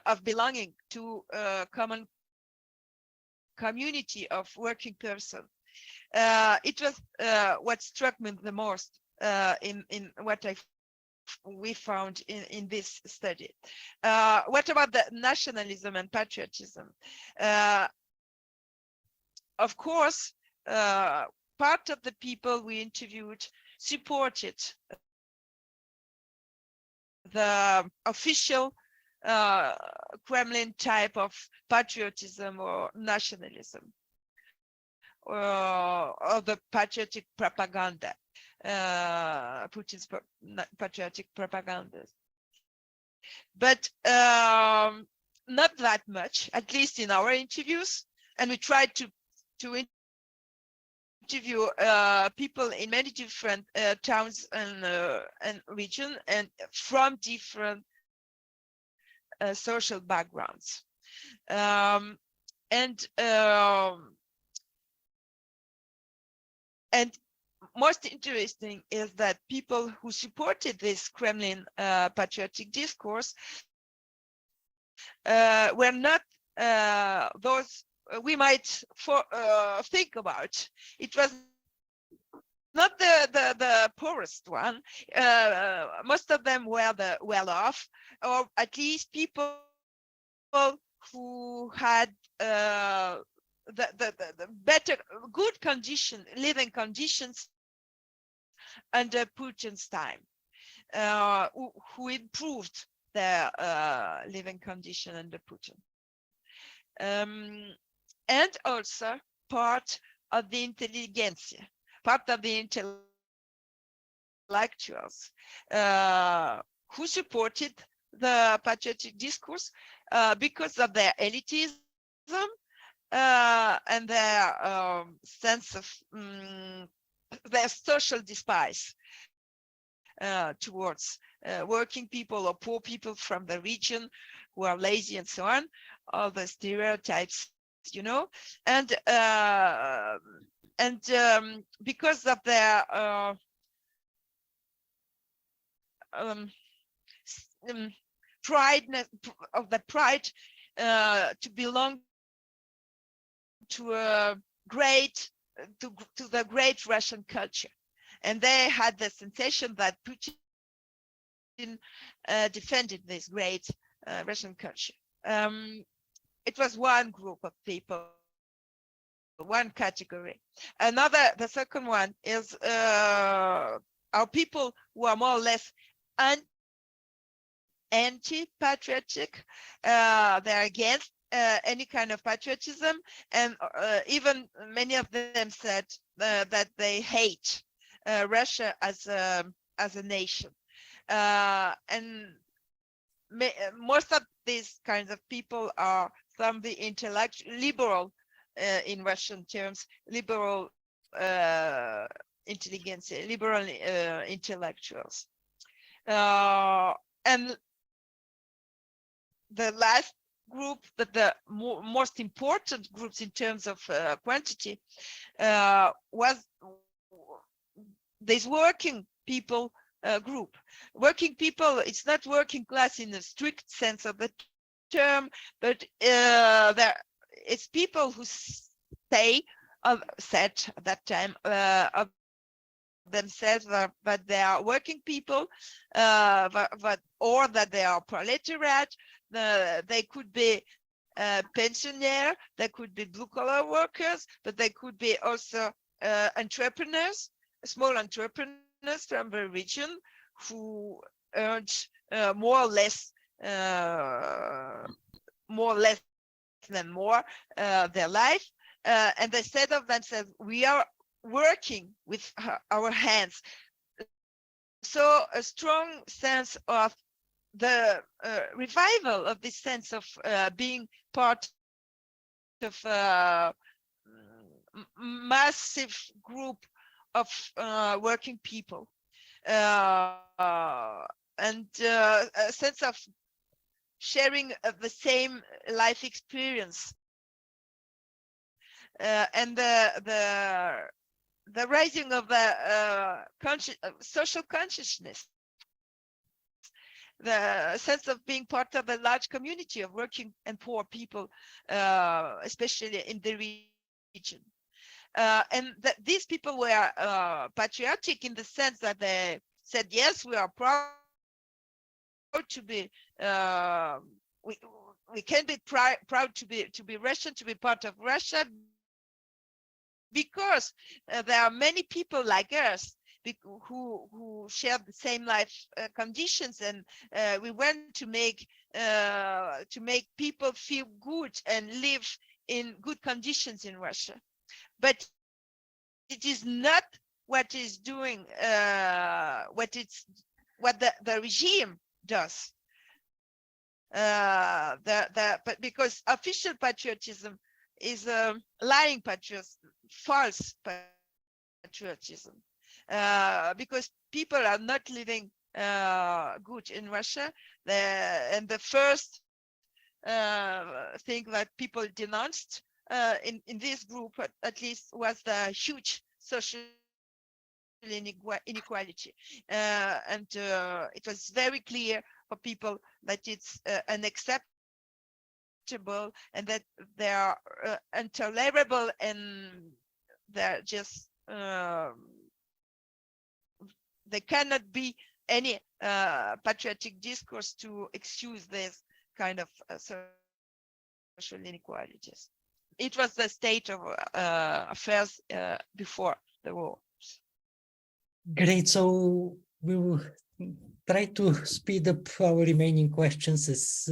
of belonging to a common community of working person. It was what struck me the most in what we found in this study. What about the nationalism and patriotism? Of course, part of the people we interviewed supported the official Kremlin type of patriotism or nationalism, or the patriotic propaganda, Putin's patriotic propaganda. But not that much, at least in our interviews. And we tried to interview people in many different towns and regions, and from different social backgrounds. And most interesting is that people who supported this Kremlin patriotic discourse were not those we might think about. It was not the poorest one. Most of them were the well-off, or at least people who had the better, good living conditions under Putin's time, who improved their living condition under Putin. And also part of the intelligentsia, part of the intellectuals who supported the patriotic discourse because of their elitism and their sense of their social despise towards working people or poor people from the region who are lazy and so on, all the stereotypes, you know, and because of their pride to belong to a great to the great Russian culture, and they had the sensation that Putin defended this great Russian culture. It was one group of people, one category. The second one is our people who are more or less anti-patriotic. They're against any kind of patriotism, and even many of them said that they hate Russia as a nation. And most of these kinds of people are from the intellectual, liberal, in Russian terms, liberal intelligentsia, liberal intellectuals. And the last group, but the most important groups in terms of quantity, was this working people group. Working people, it's not working class in the strict sense of the term, but it's people who said at that time of themselves that they are working people, or that they are proletariat. They could be pensioners, they could be blue-collar workers, but they could be also entrepreneurs, small entrepreneurs from the region who earned more or less than more their life, and they said of themselves, we are working with our hands. So a strong sense of the revival of this sense of being part of a massive group of working people, and a sense of sharing the same life experience, and the rising of the social consciousness, the sense of being part of a large community of working and poor people, especially in the region. And that these people were patriotic in the sense that they said, yes, we are proud to be, we can be proud to be Russian, to be part of Russia, because there are many people like us who share the same life conditions, and we want to make people feel good and live in good conditions in Russia. But it is not what is doing what the regime does. But because official patriotism is a lying patriotism, false patriotism, because people are not living good in Russia. And the first thing that people denounced in this group, at least, was the huge social inequality, and it was very clear for people that it's unacceptable and that they are intolerable, and they're just there cannot be any patriotic discourse to excuse this kind of social inequalities. It was the state of affairs before the war. Great. So we will try to speed up our remaining questions, as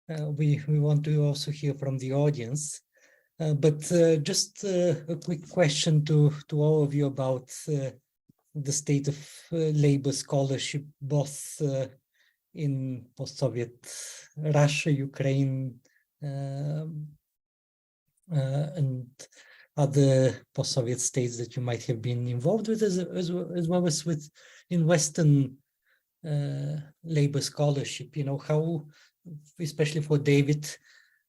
we want to also hear from the audience. But just a quick question to all of you about the state of labor scholarship, both in post-Soviet Russia, Ukraine, and other post-Soviet states that you might have been involved with, as well as with in Western labor scholarship. You know, how, especially for David,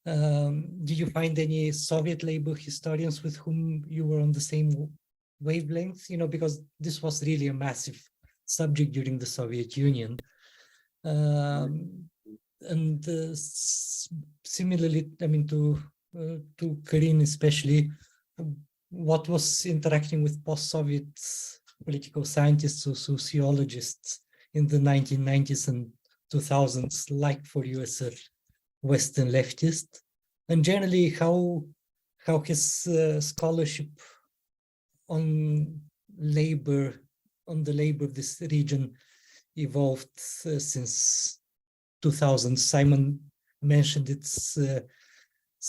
did you find any Soviet labor historians with whom you were on the same wavelength? You know, because this was really a massive subject during the Soviet Union. And similarly, I mean, to Karin especially, what was interacting with post-Soviet political scientists or sociologists in the 1990s and 2000s, like for you as a Western leftist? And generally, how has scholarship on labor, on the labor of this region evolved since 2000? Simon mentioned it's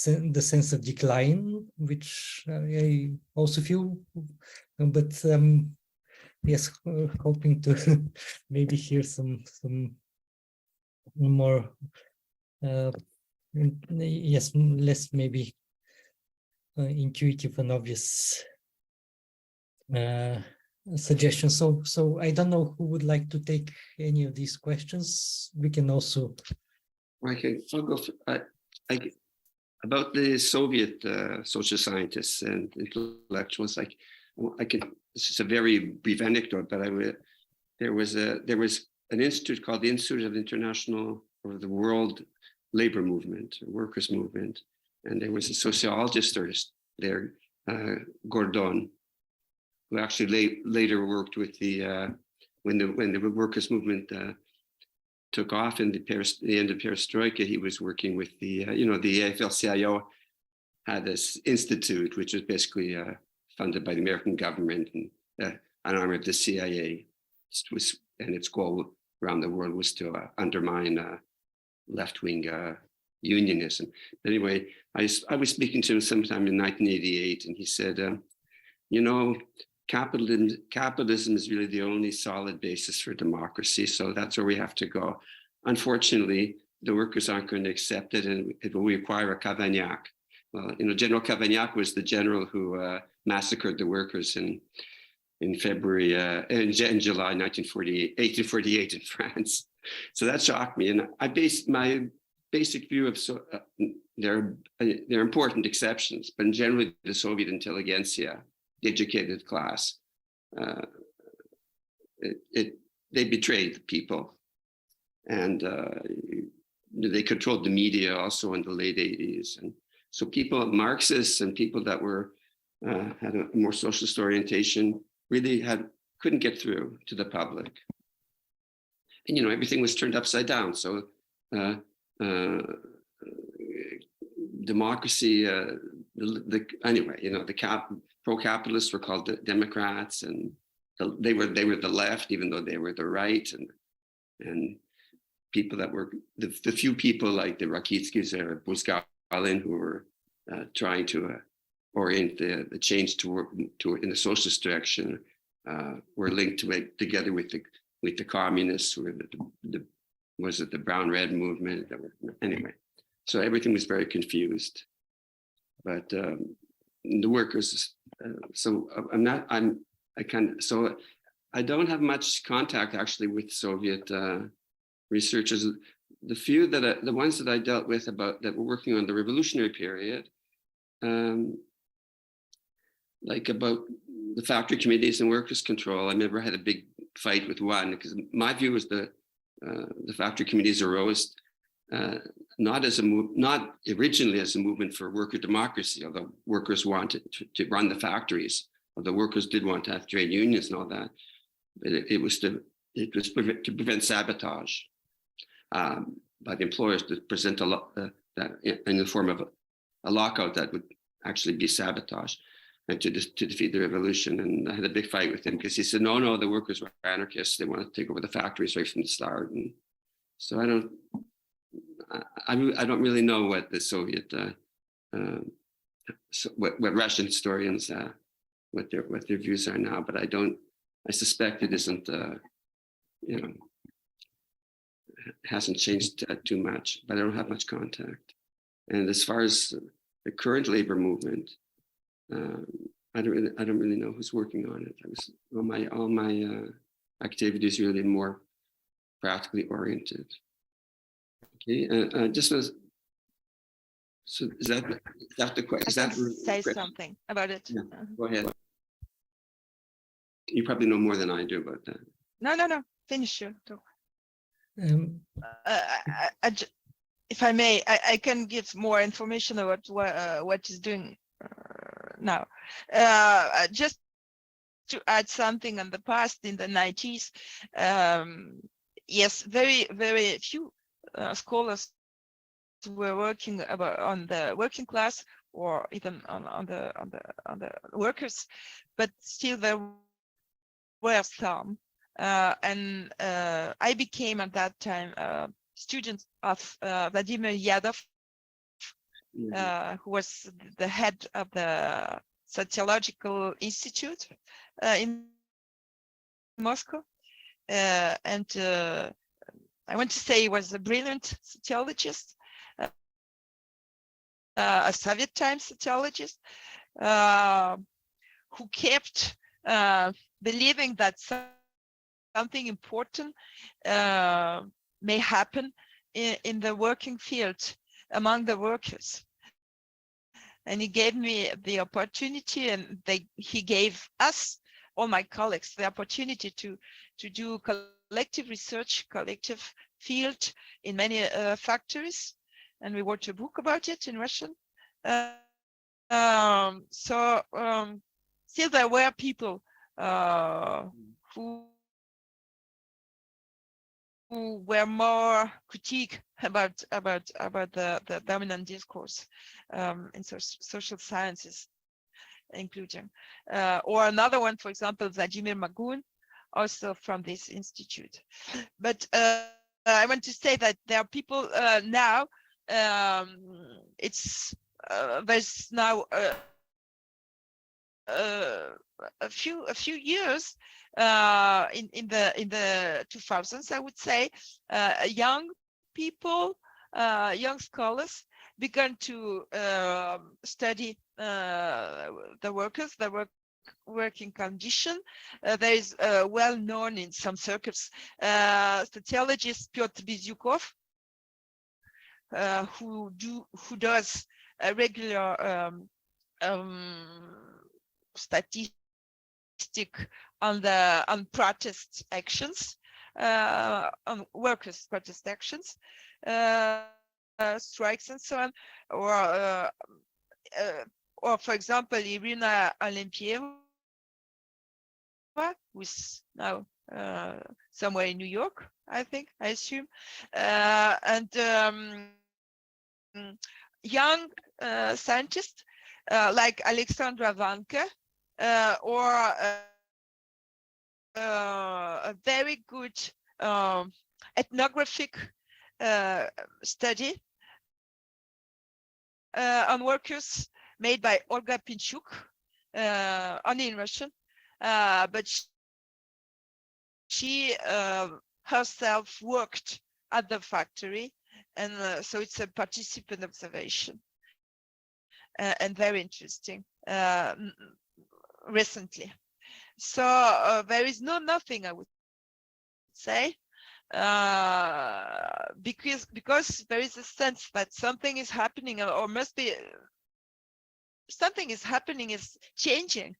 the sense of decline, which I also feel, but yes, hoping to maybe hear some more, yes, less maybe intuitive and obvious suggestions. So I don't know who would like to take any of these questions. We can also I'll go about the Soviet social scientists and intellectuals. This is a very brief anecdote, but there was an institute called the Institute of the World Labor Movement, Workers Movement, and there was a sociologist there, Gordon, who actually later worked with when the workers movement took off in the end of Perestroika. He was working with the AFL-CIO had this institute, which was basically funded by the American government and an arm of the CIA. And its goal around the world was to undermine left-wing unionism. But anyway, I was speaking to him sometime in 1988, and he said, capitalism is really the only solid basis for democracy. So that's where we have to go. Unfortunately, the workers aren't going to accept it, and it will require a Cavaignac. Well, General Cavaignac was the general who massacred the workers in July 1848 in France. So that shocked me, and I based my basic view of there are important exceptions, but generally the Soviet intelligentsia, the educated class, they betrayed the people, and they controlled the media also in the late 80s, and so people, Marxists and people that were had a more socialist orientation, really couldn't get through to the public, and everything was turned upside down. So democracy, the pro-capitalists were called the Democrats, and they were the left, even though they were the right, and people that were the few people like the Rakitskis or Buskalin who were trying to orient the change to in the socialist direction were linked together with the communists, who were the brown red movement. Anyway, so everything was very confused, but the workers. So I don't have much contact actually with Soviet researchers. The few the ones that I dealt with that were working on the revolutionary period, like about the factory committees and workers' control. I remember I had a big fight with one, because my view was the factory committees arose not originally as a movement for worker democracy, although workers wanted to run the factories, although workers did want to have trade unions and all that. But it was to prevent sabotage by the employers, to present that in the form of a lockout that would actually be sabotage, and to defeat the revolution. And I had a big fight with him, because he said, no, the workers were anarchists. They wanted to take over the factories right from the start. And so I don't really know what the Soviet, what Russian historians, what their views are now, but I suspect it isn't, hasn't changed too much, but I don't have much contact. And as far as the current labor movement, I don't really know who's working on it. All my activities really more practically oriented. Okay, so is that the question? I can say something about it. Yeah, go ahead. You probably know more than I do about that. No. Finish your talk. Um, if I may, I can give more information about what is doing now. Just to add something on the past, in the 90s, yes, very, very few scholars were working on the working class, or even on the workers, but still there were some. And I became at that time a student of Vladimir Yadov, who was the head of the Sociological Institute in Moscow. And I want to say he was a brilliant sociologist, a Soviet time sociologist, who kept believing that something important may happen in the working field among the workers. And he gave me the opportunity, and he gave us, all my colleagues, the opportunity to do collective research, collective field in many factories. And we wrote a book about it in Russian. Still there were people who were more critique about the dominant discourse in social sciences, including or another one, for example, Vladimir Magun, also from this institute. But I want to say that there are people now. There's now a few years in the 2000s, I would say, young people, young scholars began to study the workers, the working condition. There is well known in some circles sociologist Pyotr Bizyukov, who does a regular statistic on protest actions, on workers' protest actions, strikes and so on, or for example, Irina Olimpieva, who's now somewhere in New York, I assume, and young scientists like Alexandra Vanke, or a very good ethnographic study on workers made by Olga Pinchuk, only in Russian, but she herself worked at the factory, and so it's a participant observation, and very interesting recently. So there is nothing, I would say, because there is a sense that something is happening, or must be something is happening, is changing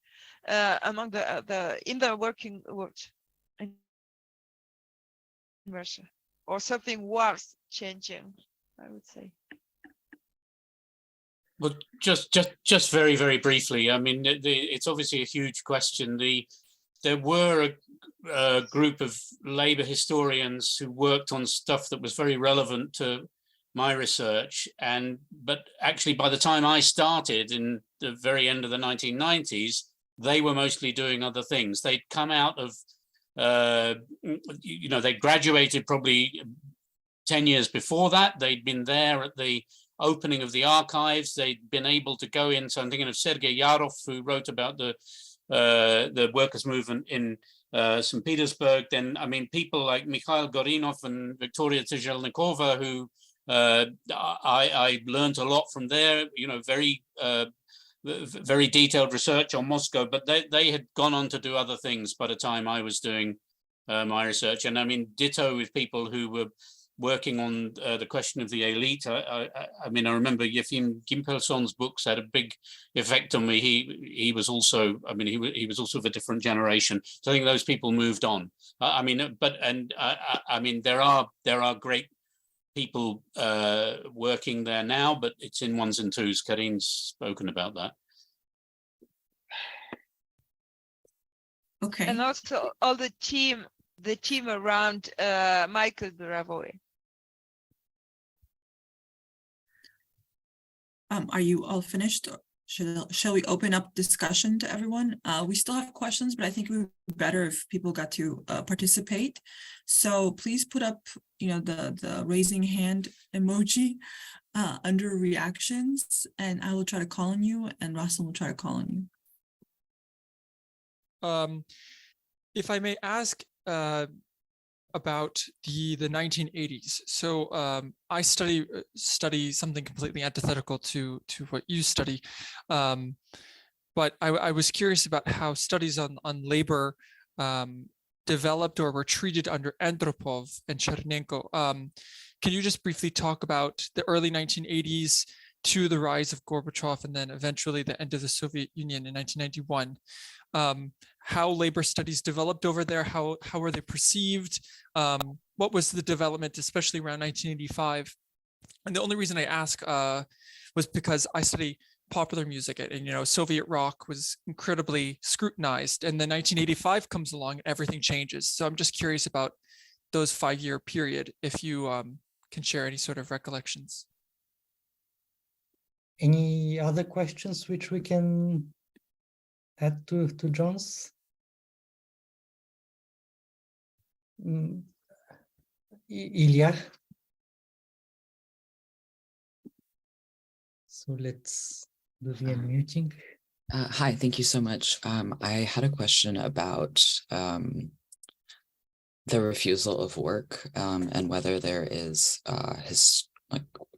among in the working world in Russia, or something was changing, I would say. Well, just very, very briefly. I mean, it's obviously a huge question. There were a group of labor historians who worked on stuff that was very relevant to my research, but actually by the time I started in the very end of the 1990s, they were mostly doing other things. They'd come out of, they graduated probably 10 years before that. They'd been there at the opening of the archives. They'd been able to go in. So I'm thinking of Sergei Yarov, who wrote about the workers' movement in St. Petersburg. Then, I mean, people like Mikhail Gorinov and Victoria Tizhelnikova, who I learned a lot from there, very detailed research on Moscow, but they had gone on to do other things by the time I was doing my research. And I mean, ditto with people who were working on the question of the elite. I mean, I remember Yefim Gimpelson's books had a big effect on me. He was also, I mean, he was also of a different generation. So I think those people moved on. I mean, there are great people working there now, but it's in ones and twos. Karin's spoken about that. Okay. And also all the team around Michael Buravoy. Are you all finished? Shall we open up discussion to everyone? We still have questions, but I think it would be better if people got to participate. So please put up, the raising hand emoji under reactions, and I will try to call on you, and Russell will try to call on you. If I may ask about the 1980s. So I study something completely antithetical to what you study, but I was curious about how studies on labor developed or were treated under Andropov and Chernenko. Can you just briefly talk about the early 1980s to the rise of Gorbachev and then eventually the end of the Soviet Union in 1991? How labor studies developed over there? How were they perceived? What was the development, especially around 1985? And the only reason I ask was because I study popular music, and Soviet rock was incredibly scrutinized, and then 1985 comes along and everything changes. So I'm just curious about those 5-year period, if you can share any sort of recollections. Any other questions which we can add to John's? Ilya? So let's do the unmuting. Hi, thank you so much. I had a question about the refusal of work and whether there is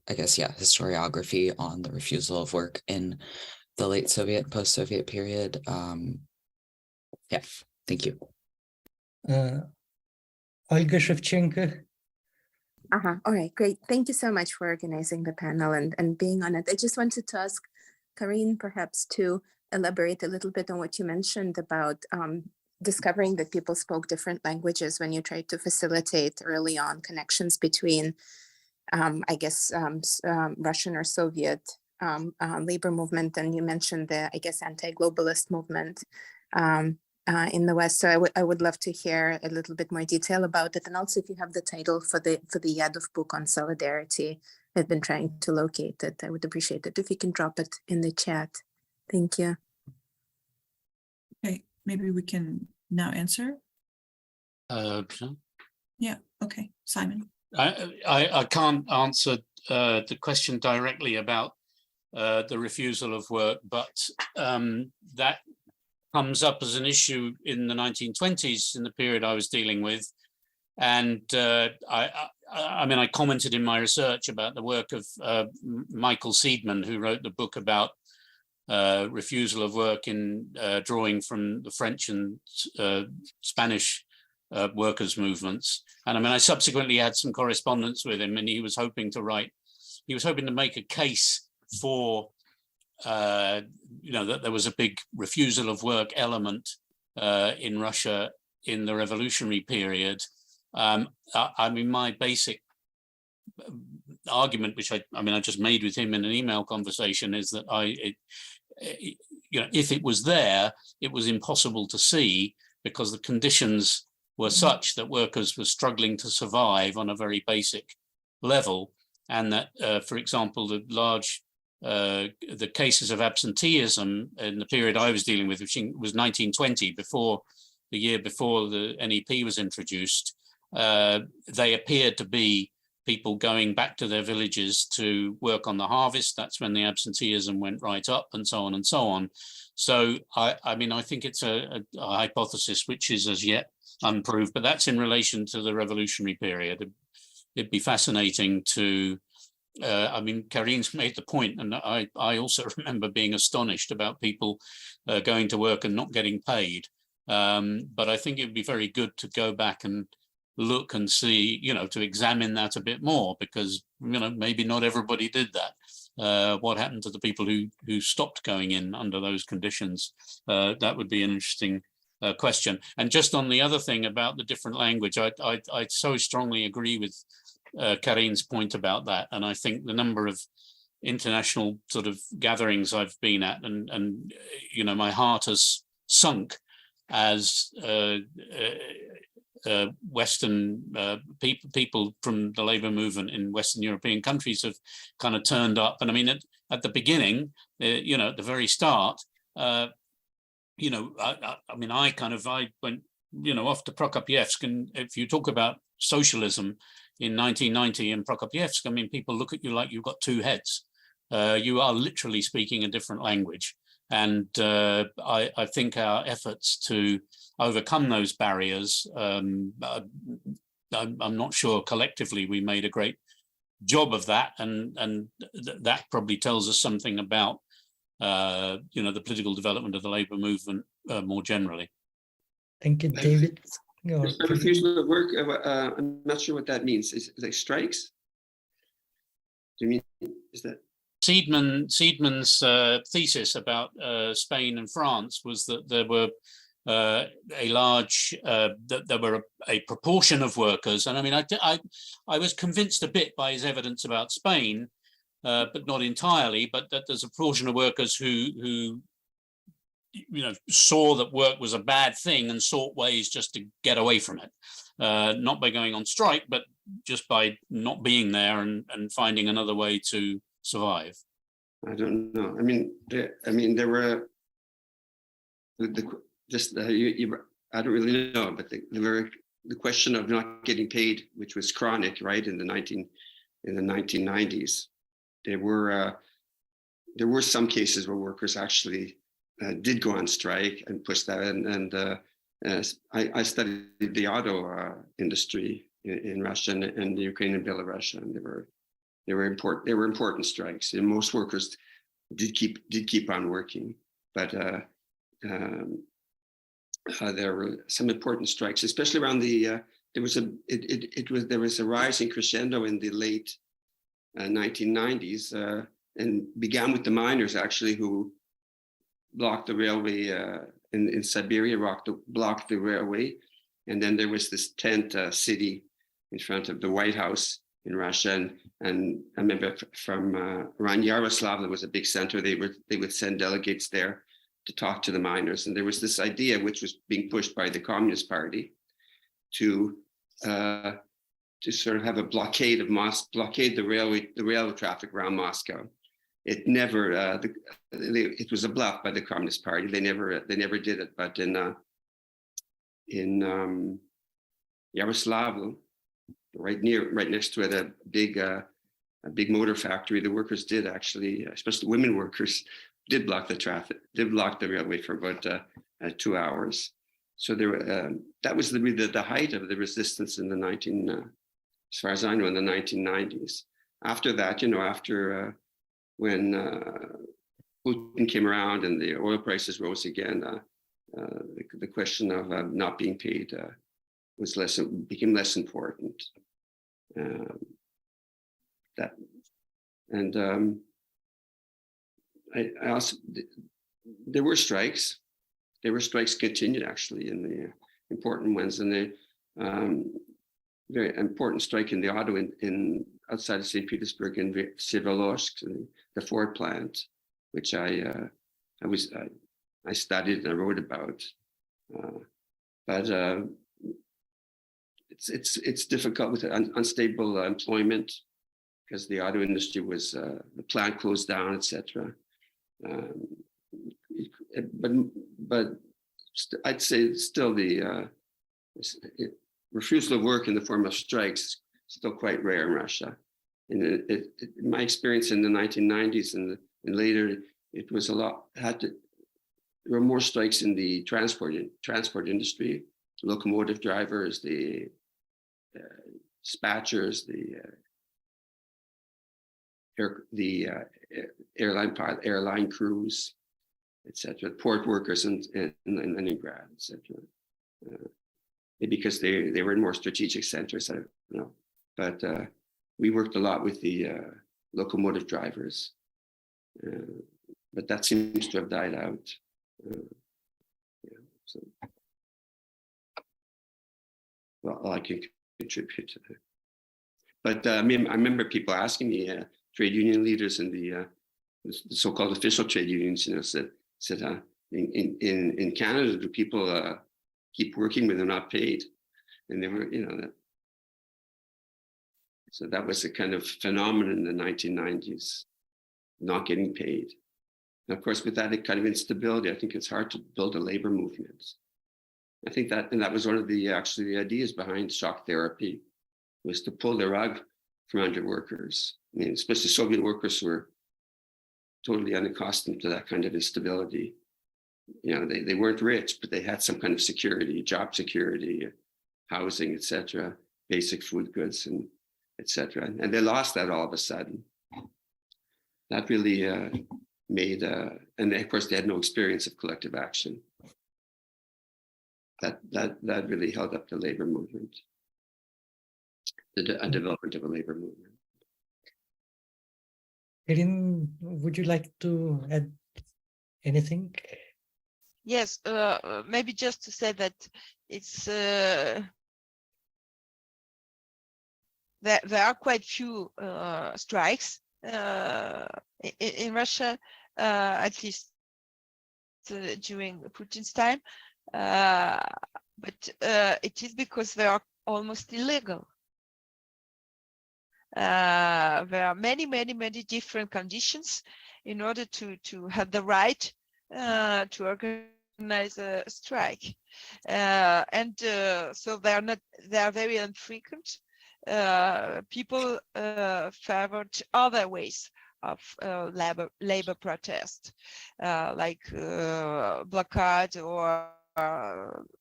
historiography on the refusal of work in the late Soviet, post-Soviet period. Yeah, thank you. Olga Shevchenko. All right, great. Thank you so much for organizing the panel and being on it. I just wanted to ask Karine perhaps to elaborate a little bit on what you mentioned about discovering that people spoke different languages when you tried to facilitate early on connections between, Russian or Soviet labor movement. And you mentioned the, anti-globalist movement in the West. So I would love to hear a little bit more detail about it. And also if you have the title for the Yadov book on solidarity, I've been trying to locate it. I would appreciate it if you can drop it in the chat. Thank you. Okay, maybe we can now answer. Yeah, okay, Simon. I can't answer the question directly about the refusal of work, but that comes up as an issue in the 1920s, in the period I was dealing with. And I commented in my research about the work of Michael Seidman, who wrote the book about refusal of work in drawing from the French and Spanish workers' movements. And I subsequently had some correspondence with him, and he was hoping to make a case for that there was a big refusal of work element in Russia in the revolutionary period. My basic argument, which I just made with him in an email conversation, is that if it was there, it was impossible to see because the conditions were such that workers were struggling to survive on a very basic level, and that, for example, the cases of absenteeism in the period I was dealing with, which was 1920, the year before the NEP was introduced, they appeared to be people going back to their villages to work on the harvest. That's when the absenteeism went right up, and so on and so on. So I think it's a hypothesis which is as yet unproved, but that's in relation to the revolutionary period. It'd be fascinating to Karine's made the point, and I also remember being astonished about people going to work and not getting paid. But I think it would be very good to go back and look and see, to examine that a bit more, because, maybe not everybody did that. What happened to the people who stopped going in under those conditions? That would be an interesting question. And just on the other thing about the different language, I so strongly agree with Karine's point about that. And I think the number of international sort of gatherings I've been at, and my heart has sunk as Western people from the labor movement in Western European countries have kind of turned up. And at the beginning, at the very start, I went, off to Prokopievsk, and if you talk about socialism in 1990 in Prokopievsk, people look at you like you've got two heads. You are literally speaking a different language. And I think our efforts to overcome those barriers, I'm not sure collectively we made a great job of that. And that probably tells us something about, the political development of the labor movement more generally. Thank you, David. or Refusal of work. I'm not sure what that means. Is it like strikes? Do you mean is that? Seidman's thesis about Spain and France was that there were there were a proportion of workers, and I mean, I was convinced a bit by his evidence about Spain, but not entirely. But that there's a proportion of workers who saw that work was a bad thing and sought ways just to get away from it, not by going on strike, but just by not being there and finding another way to survive. I don't know. I mean, there were I don't really know, but the question of not getting paid, which was chronic, right, in the 1990s. There were some cases where workers actually did go on strike and push that, and I studied the auto industry in Russia and the Ukraine and Belarus, and they were important strikes, and most workers did keep on working, but there were some important strikes, especially around the there was a rising crescendo in the late 1990s, and began with the miners actually, who blocked the railway in Siberia, blocked the railway, and then there was this tent city in front of the White House in Russia, and I remember from around Yaroslavl, there was a big center. They would send delegates there to talk to the miners, and there was this idea, which was being pushed by the Communist Party, to sort of have a blockade of blockade the railway traffic around Moscow. It never it was a bluff by the Communist Party. They never did it, but in Yaroslavl, right next to it, a big motor factory, the workers did actually, especially women workers, did block the traffic, did block the railway for about 2 hours. So that was the height of the resistance in the as far as I know, in the 1990s. After that, after when Putin came around and the oil prices rose again, the question of not being paid became less important. I also, there were strikes. There were strikes continued actually in the important ones, and the very important strike in the auto in outside of St. Petersburg in Sverlovsk, the Ford plant, which I studied and I wrote about. But it's difficult with unstable employment, because the auto industry was the plant closed down, etc. But I'd say still the refusal of work in the form of strikes is still quite rare in Russia. And my experience in the 1990s and later, it was a lot. There were more strikes in the transport industry, locomotive drivers, the dispatchers, the airline crews, etc., port workers in Leningrad, etc. Because they were in more strategic centers, I don't know. But we worked a lot with the locomotive drivers, but that seems to have died out. So, well, I can contribute to that. But I remember people asking me, trade union leaders and the so-called official trade unions, said in Canada, do people keep working when they're not paid? And they were, so that was a kind of phenomenon in the 1990s, not getting paid. And of course, with that kind of instability, I think it's hard to build a labor movement. I think that was one of the ideas behind shock therapy, was to pull the rug from under workers. I mean, especially Soviet workers were totally unaccustomed to that kind of instability. They weren't rich, but they had some kind of security, job security, housing, etc., basic food goods, and etc. And they lost that all of a sudden. That really made, and of course, they had no experience of collective action. that really held up the labor movement, the development of a labor movement. Erin, would you like to add anything? Yes, maybe just to say that it's there are quite few strikes in Russia, at least during Putin's time, but it is because they are almost illegal. There are many different conditions in order to have the right to organize a strike, and so they are very infrequent. People favored other ways of labor protest, like blockade or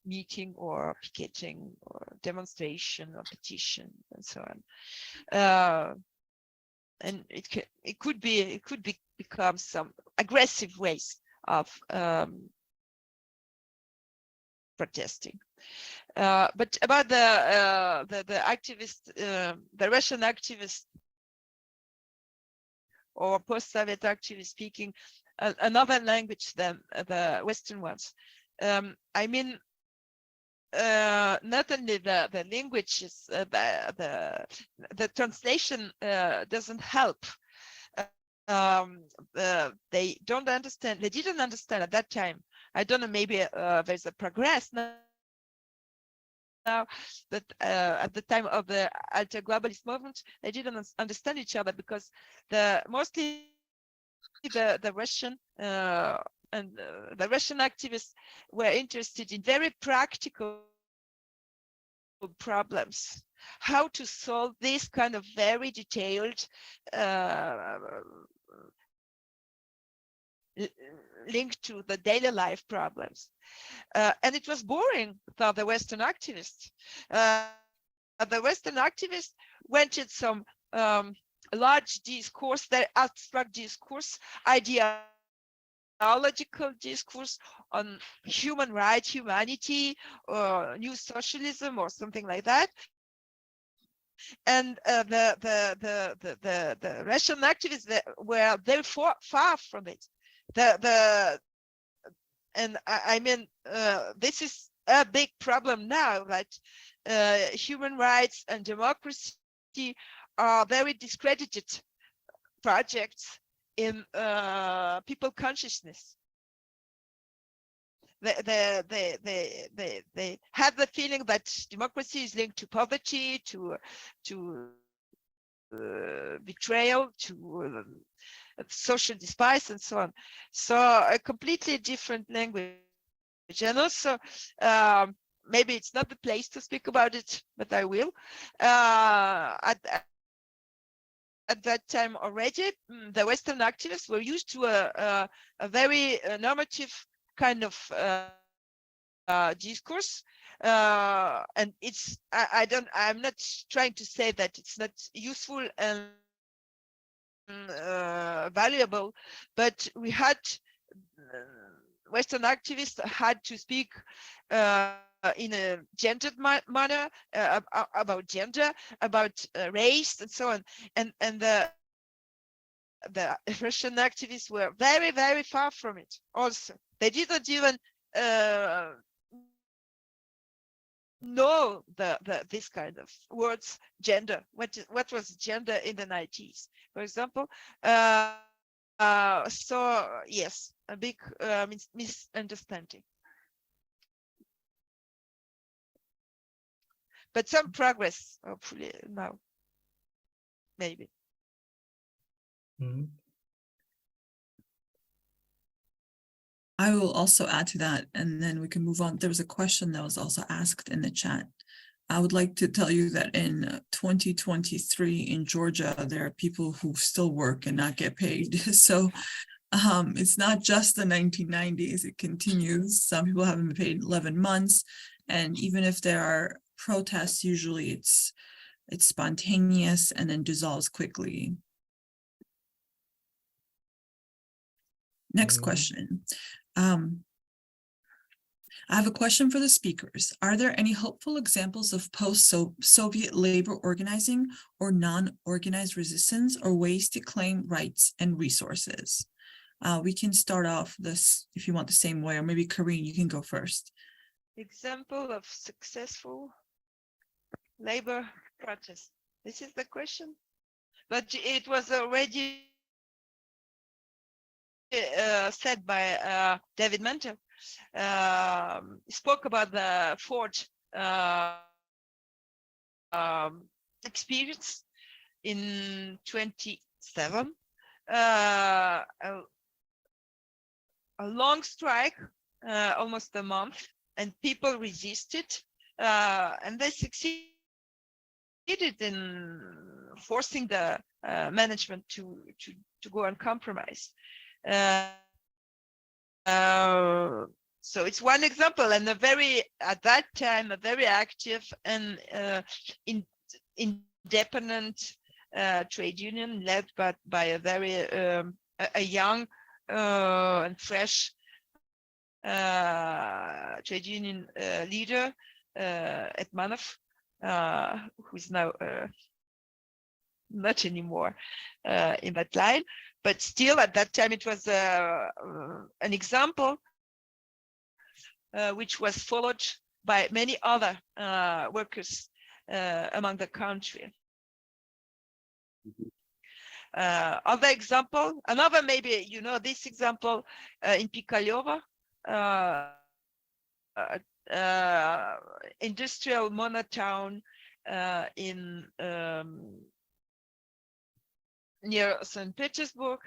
meeting or picketing or demonstration or petition and so on. And it could become some aggressive ways of protesting. But about the activist, the Russian activist or post-Soviet activist speaking another language than the Western ones. I mean, not only the language is the translation doesn't help. They don't understand. They didn't understand at that time. I don't know. Maybe there's a progress now, but at the time of the alter-globalist movement, they didn't understand each other because mostly the Russian and the Russian activists were interested in very practical problems, how to solve this kind of very detailed link to the daily life problems. And it was boring for the Western activists. The Western activists wanted some large discourse, the abstract discourse, ideological discourse on human rights, humanity, or new socialism, or something like that. And the Russian activists were very far from it. And I mean, this is a big problem now, that human rights and democracy are very discredited projects in people consciousness. They have the feeling that democracy is linked to poverty, to betrayal, to social despise, and so on. So a completely different language. And also, maybe it's not the place to speak about it, but I will. At that time already, the Western activists were used to a very normative kind of discourse, and it's I'm not trying to say that it's not useful and valuable, but we had Western activists had to speak in a gendered manner about gender, about race, and so on. And the Russian activists were very, very far from it. Also, they didn't even know this kind of words, gender. What was gender in the 90s, for example? So yes, a big misunderstanding. But some progress, hopefully, now, maybe. Mhm. I will also add to that, and then we can move on. There was a question that was also asked in the chat. I would like to tell you that in 2023 in Georgia, there are people who still work and not get paid. So it's not just the 1990s, it continues. Some people haven't been paid 11 months. And even if there are protests, usually it's spontaneous and then dissolves quickly. Next question. I have a question for the speakers. Are there any hopeful examples of post-Soviet labor organizing or non-organized resistance or ways to claim rights and resources? We can start off this if you want the same way, or maybe Karine, you can go first. Example of successful labor protest. This is the question, but it was already said by David Mandel. Spoke about the Ford experience in 27. A long strike, almost a month, and people resisted, and they succeeded in forcing the management to go on compromise. So it's one example, and at that time, a very active and independent trade union led by a very a young and fresh trade union leader, Etmanov, who's now not anymore in that line, but still at that time it was an example which was followed by many other workers among the country. Other example, another maybe, you know, this example in Pikalova, industrial monotown in near St. Petersburg,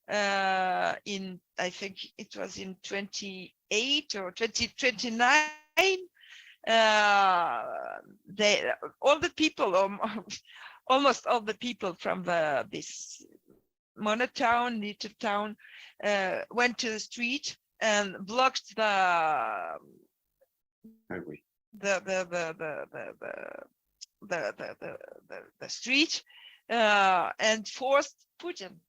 in, I think it was in 28 or 2029. All the people, almost all the people from this monotown, little town, went to the street and blocked the highway. The street and forced Putin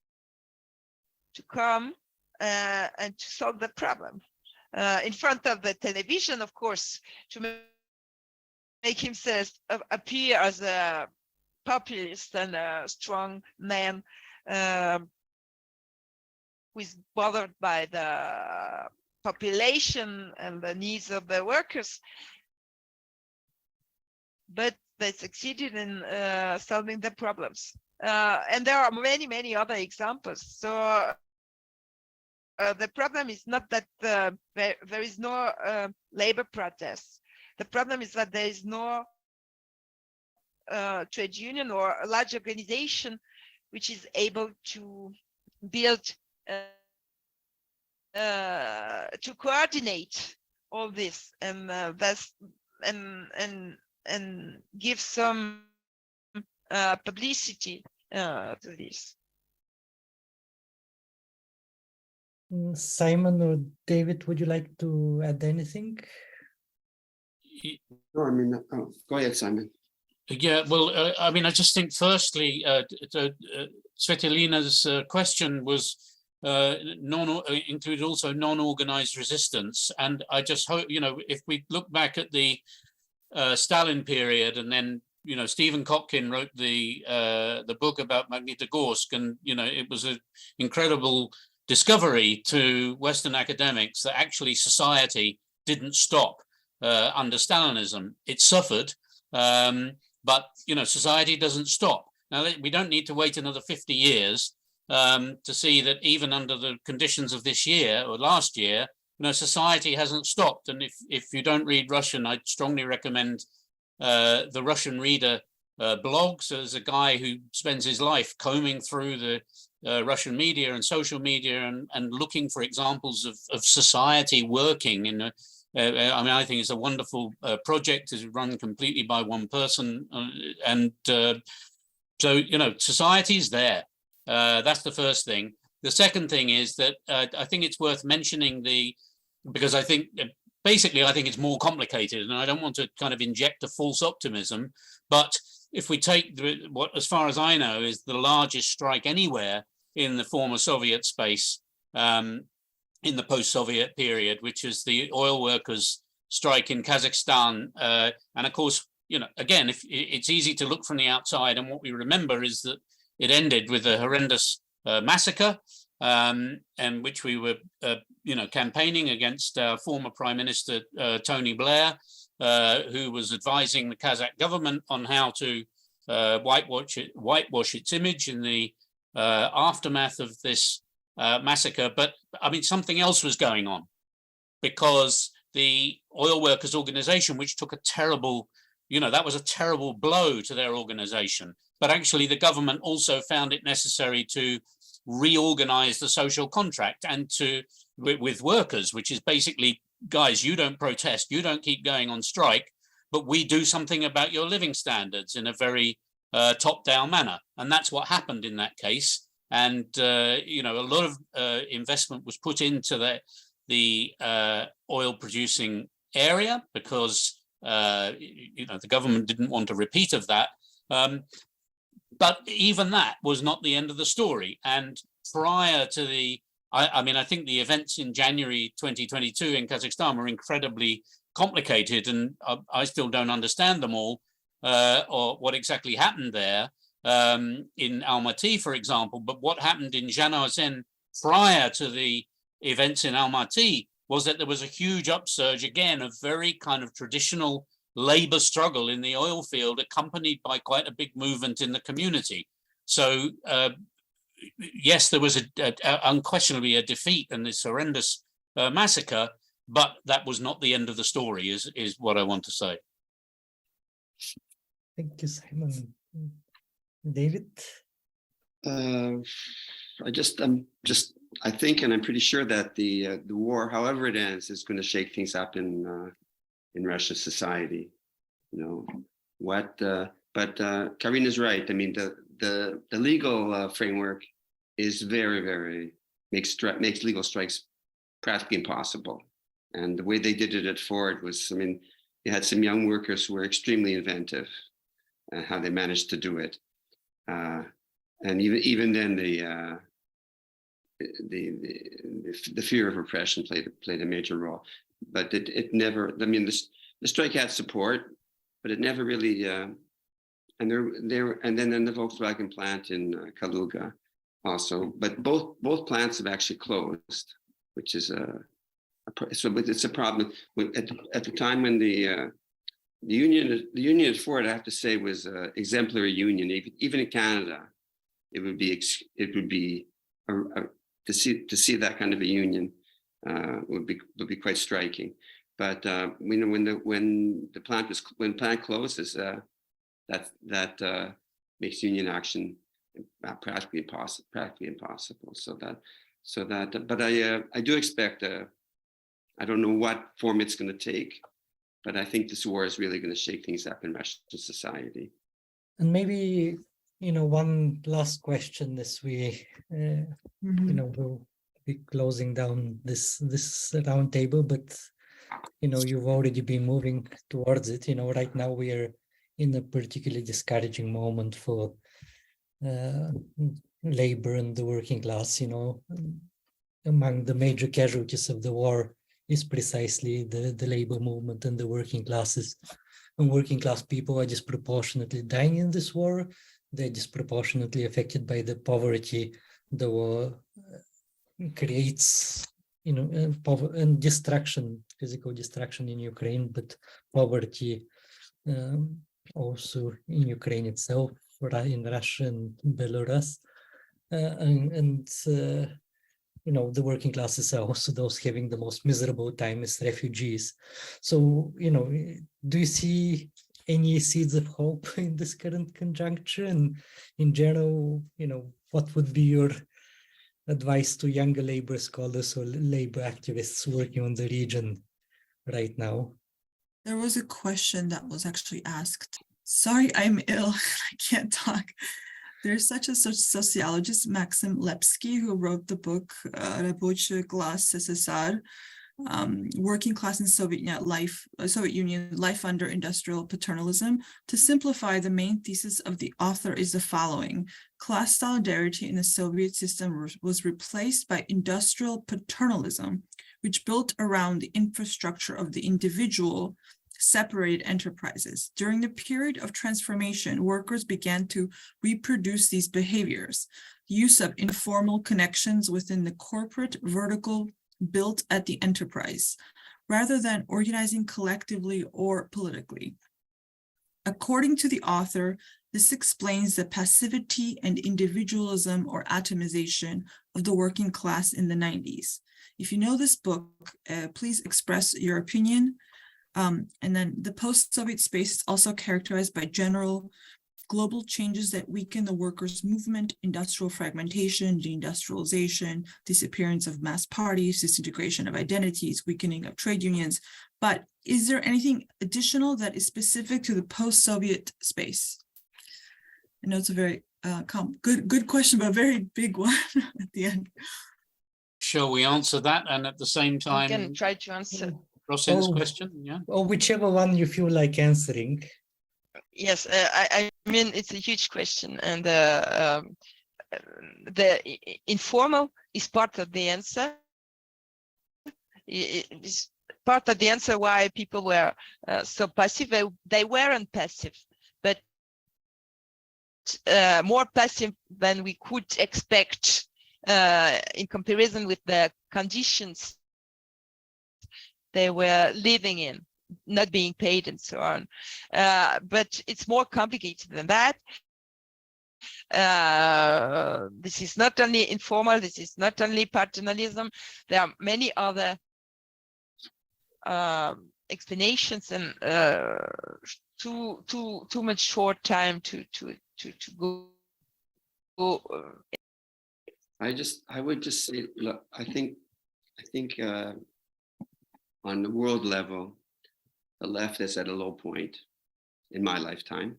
to come and to solve the problem in front of the television, of course, to make himself appear as a populist and a strong man who is bothered by the population and the needs of the workers. But they succeeded in solving the problems. And there are many, many other examples. So the problem is not that there is no labor protests. The problem is that there is no trade union or a large organization which is able to build, to coordinate all this, and and give some publicity to this. Simon or David, would you like to add anything? No, I mean, go ahead, Simon. Yeah, well, I mean, I just think firstly, Svetlana's question was included also non-organized resistance. And I just hope, you know, if we look back at the Stalin period, and then, you know, Stephen Kotkin wrote the book about Magnitogorsk, and, you know, it was an incredible discovery to Western academics that actually society didn't stop under Stalinism. It suffered, but, you know, society doesn't stop. Now, we don't need to wait another 50 years to see that even under the conditions of this year or last year, you know, society hasn't stopped. And if you don't read Russian, I'd strongly recommend the Russian Reader blog. So there's a guy who spends his life combing through the Russian media and social media and looking for examples of society working in a, I mean, I think it's a wonderful project. It's run completely by one person. So, you know, society is there. That's the first thing. The second thing is that I think it's worth mentioning because I think basically I think it's more complicated, and I don't want to kind of inject a false optimism. But if we take what, as far as I know, is the largest strike anywhere in the former Soviet space in the post-Soviet period, which is the oil workers strike in Kazakhstan. And of course, again, if it's easy to look from the outside, and what we remember is that it ended with a horrendous massacre, and which we were, campaigning against former Prime Minister Tony Blair, who was advising the Kazakh government on how to whitewash its image in the aftermath of this massacre. But I mean, something else was going on, because the oil workers organization, which took a terrible, that was a terrible blow to their organization. But actually the government also found it necessary to reorganize the social contract and with workers, which is basically, guys, you don't protest, you don't keep going on strike, but we do something about your living standards in a very top-down manner. And that's what happened in that case. And, a lot of investment was put into the oil producing area, because, the government didn't want a repeat of that. But even that was not the end of the story. And prior to I think the events in January 2022 in Kazakhstan were incredibly complicated, and I still don't understand them all, or what exactly happened there in Almaty, for example. But what happened in Zhanaozen prior to the events in Almaty was that there was a huge upsurge, again, of very kind of traditional labor struggle in the oil field, accompanied by quite a big movement in the community. So yes, there was unquestionably a defeat in this horrendous massacre, but that was not the end of the story, is what I want to say. Thank you, Simon. David? I think, and I'm pretty sure that the war, however it ends, is going to shake things up in Russia's society. But Karina's right. I mean, the legal framework is very, very makes legal strikes practically impossible. And the way they did it at Ford was, I mean, you had some young workers who were extremely inventive how they managed to do it. And even then, the fear of repression played a major role. But it never. I mean, the strike had support, but it never really. And then in the Volkswagen plant in Kaluga, also. But both plants have actually closed, which is it's a problem. At the time when the union at Ford, I have to say, was an exemplary union. Even in Canada, it would be to see that kind of a union would be quite striking. But when plant closes, that makes union action practically impossible. But I do expect I don't know what form it's going to take, but I think this war is really going to shake things up in Russian society. And maybe, one last question as we, we'll be closing down this round table, but, you've already been moving towards it. Right now we are in a particularly discouraging moment for labor and the working class. Among the major casualties of the war is precisely the labor movement and the working classes. And working class people are disproportionately dying in this war. They're disproportionately affected by the poverty the war creates, and destruction, physical destruction in Ukraine, but poverty also in Ukraine itself, in Russia and Belarus. The working classes are also those having the most miserable time as refugees. So, do you see any seeds of hope in this current conjuncture? And in general, what would be your advice to younger labor scholars or labor activists working on the region right now? There was a question that was actually asked. Sorry, I'm ill. I can't talk. There's such a sociologist, Maxim Lepsky, who wrote the book Рабочий класс СССР, Working Class in Soviet Union, Life Under Industrial Paternalism. To simplify, the main thesis of the author is the following: class solidarity in the Soviet system was replaced by industrial paternalism, which built around the infrastructure of the individual separated enterprises. During the period of transformation, workers began to reproduce these behaviors. Use of informal connections within the corporate vertical built at the enterprise, rather than organizing collectively or politically. According to the author, this explains the passivity and individualism or atomization of the working class in the 90s. If you know this book, please express your opinion. And then the post-Soviet space is also characterized by general global changes that weaken the workers' movement, industrial fragmentation, deindustrialization, disappearance of mass parties, disintegration of identities, weakening of trade unions. But is there anything additional that is specific to the post-Soviet space? I know it's a very good question, but a very big one at the end. Shall we answer that? And at the same I time, can try to answer. Rosin's Oh. question? Yeah. Or whichever one you feel like answering. Yes, I mean, it's a huge question, and the informal is part of the answer. It's part of the answer why people were so passive. They weren't passive, but more passive than we could expect in comparison with the conditions they were living in, not being paid and so on. But it's more complicated than that. This is not only informal, this is not only paternalism. There are many other explanations, and too much short time to go. I would just say, look, I think on the world level, the left is at a low point in my lifetime.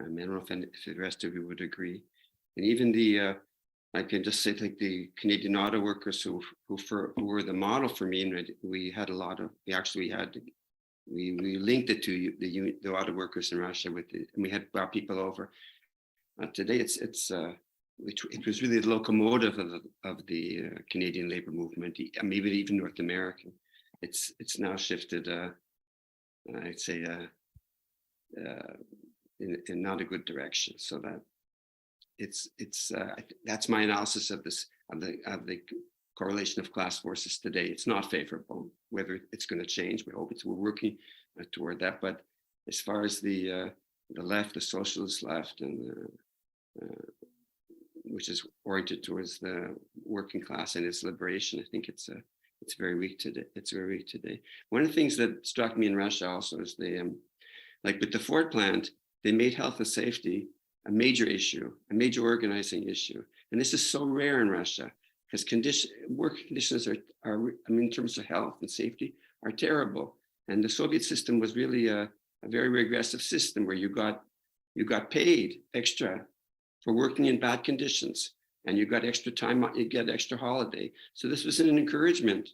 I mean, I don't know if the rest of you would agree. And even I can just say, like the Canadian auto workers who were the model for me, and we linked it to the auto workers in Russia and we had brought people over. Today, it was really the locomotive of the Canadian labor movement, maybe even North American. It's now shifted, I'd say, in not a good direction. So that that's my analysis of this of the correlation of class forces today. It's not favorable. Whether it's going to change, we're working toward that. But as far as the left, the socialist left, and which is oriented towards the working class and its liberation, I think it's very weak today. It's very weak today. One of the things that struck me in Russia also is like with the Ford plant, they made health and safety a major issue, a major organizing issue. And this is so rare in Russia because work conditions are, I mean, in terms of health and safety, are terrible. And the Soviet system was really a very regressive system where you got paid extra for working in bad conditions, and you got extra time, you get extra holiday. So this was an encouragement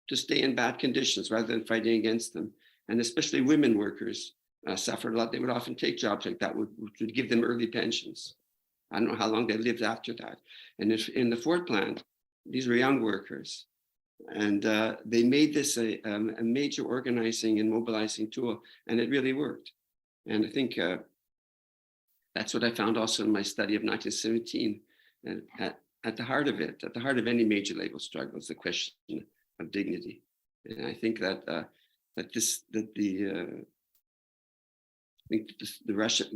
to stay in bad conditions rather than fighting against them. And especially women workers suffered a lot. They would often take jobs like that, which would give them early pensions. I don't know how long they lived after that. And in the Ford plant, these were young workers. And they made this a major organizing and mobilizing tool, and it really worked. And I think that's what I found also in my study of 1917. And at the heart of it, at the heart of any major labor struggle, is the question of dignity. And I think that the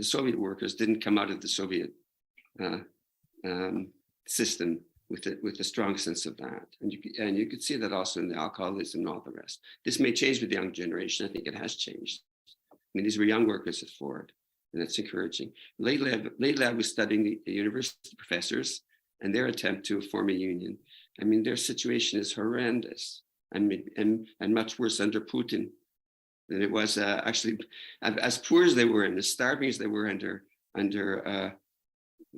Soviet workers didn't come out of the Soviet system with a strong sense of that, and you could see that also in the alcoholism and all the rest. This may change with the young generation. I think it has changed. I mean, these were young workers at Ford, and that's encouraging. Lately, I was studying the university professors and their attempt to form a union. I mean, their situation is horrendous. I mean, and much worse under Putin than it was actually, as poor as they were and as starving as they were under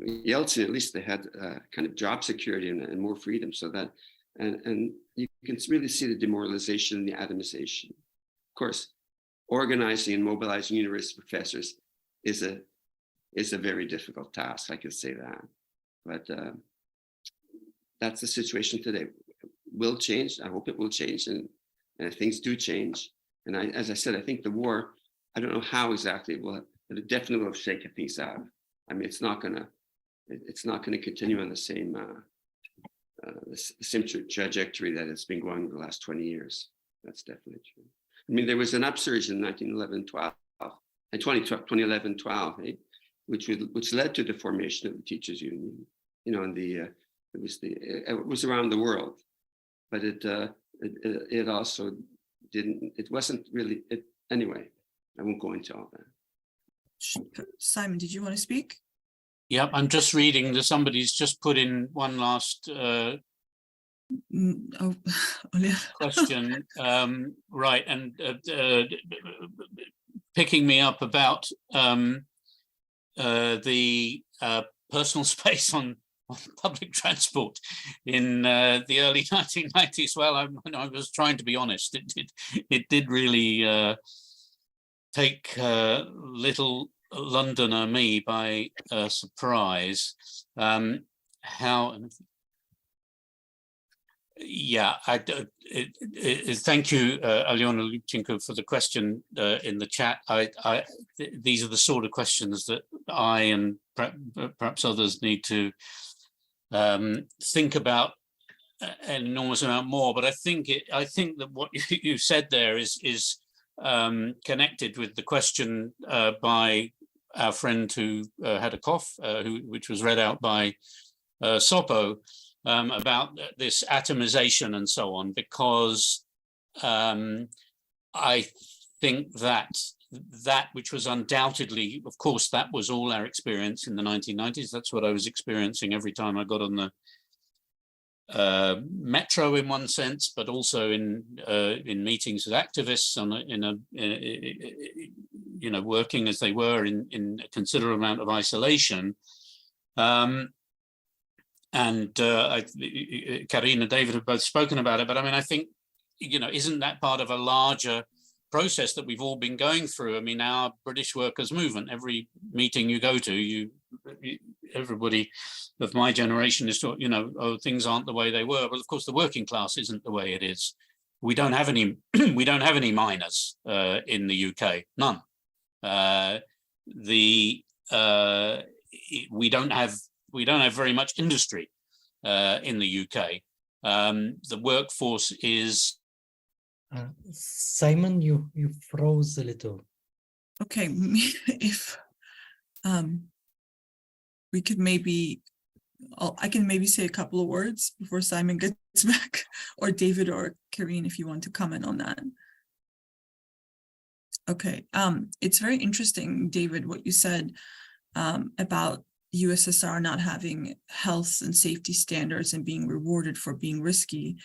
Yeltsin. At least they had kind of job security and more freedom. So that, and you can really see the demoralization and the atomization. Of course, organizing and mobilizing university professors is a very difficult task. I can say that, but that's the situation today. will change. I hope it will change, and things do change. And as I said, I think the war, I don't know how exactly it will, but it definitely will shake things out. I mean, it's not gonna continue on the same trajectory that it's been going the last 20 years. That's definitely true. I mean, there was an upsurge in 2011-12, which led to the formation of the teachers' union. You know, and it was around the world, but it also didn't. It wasn't really. Anyway, I won't go into all that. Simon, did you want to speak? Yep, I'm just reading that somebody's just put in one last question, right, and picking me up about the personal space on public transport in the early 1990s. Well, I was trying to be honest. It did really take little Londoner me by surprise. Yeah, thank you, Aliona Lubchenko, for the question in the chat. These are the sort of questions that I and perhaps others need to think about an enormous amount more. But I think that what you said there is connected with the question by our friend who had a cough, which was read out by Sopo, about this atomization and so on, because I think that which was undoubtedly, of course, that was all our experience in the 1990s. That's what I was experiencing every time I got on the metro, in one sense, but also in meetings with activists, working as they were in a considerable amount of isolation. And Karine and David have both spoken about it, but I mean, I think, isn't that part of a larger process that we've all been going through? I mean, our British workers' movement, every meeting you go to, everybody of my generation is taught, oh, things aren't the way they were. Well, of course, the working class isn't the way it is. We don't have any, we don't have any miners in the UK, none. We don't have very much industry in the UK. The workforce is. Simon, you froze a little. Okay, if we could maybe, I can maybe say a couple of words before Simon gets back, or David or Karine, if you want to comment on that. Okay, it's very interesting, David, what you said about USSR not having health and safety standards and being rewarded for being risky.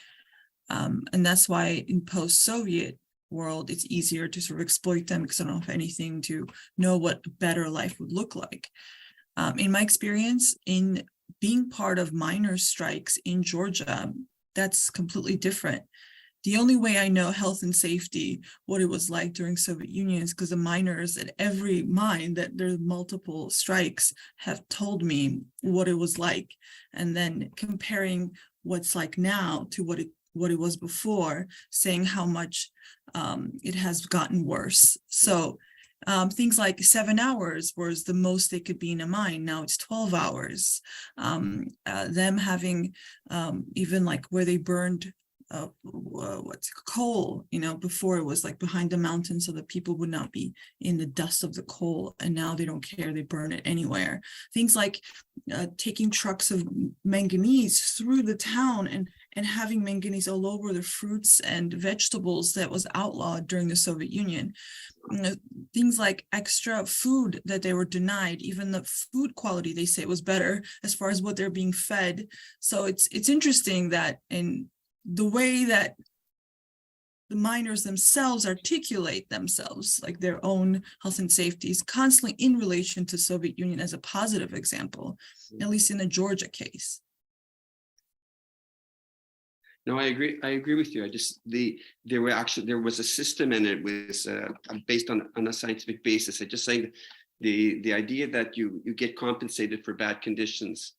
And that's why in post-Soviet world, it's easier to sort of exploit them because I don't have anything to know what a better life would look like. In my experience, in being part of miners' strikes in Georgia, that's completely different. The only way I know health and safety, what it was like during Soviet Union, is because the miners at every mine that there's multiple strikes have told me what it was like. And then comparing what's like now to what it was before, saying how much it has gotten worse. So things like 7 hours was the most they could be in a mine. Now it's 12 hours. Them having even like where they burned coal, before it was like behind the mountain so that people would not be in the dust of the coal, and now they don't care, they burn it anywhere. Things like taking trucks of manganese through the town and having manganese all over the fruits and vegetables that was outlawed during the Soviet Union. Things like extra food that they were denied, even the food quality they say was better as far as what they're being fed. So it's interesting that in the way that the miners themselves articulate themselves, like their own health and safety, is constantly in relation to Soviet Union as a positive example, at least in the Georgia case. No, I agree with you. There was a system, and it was based on a scientific basis. I just saying the idea that you get compensated for bad conditions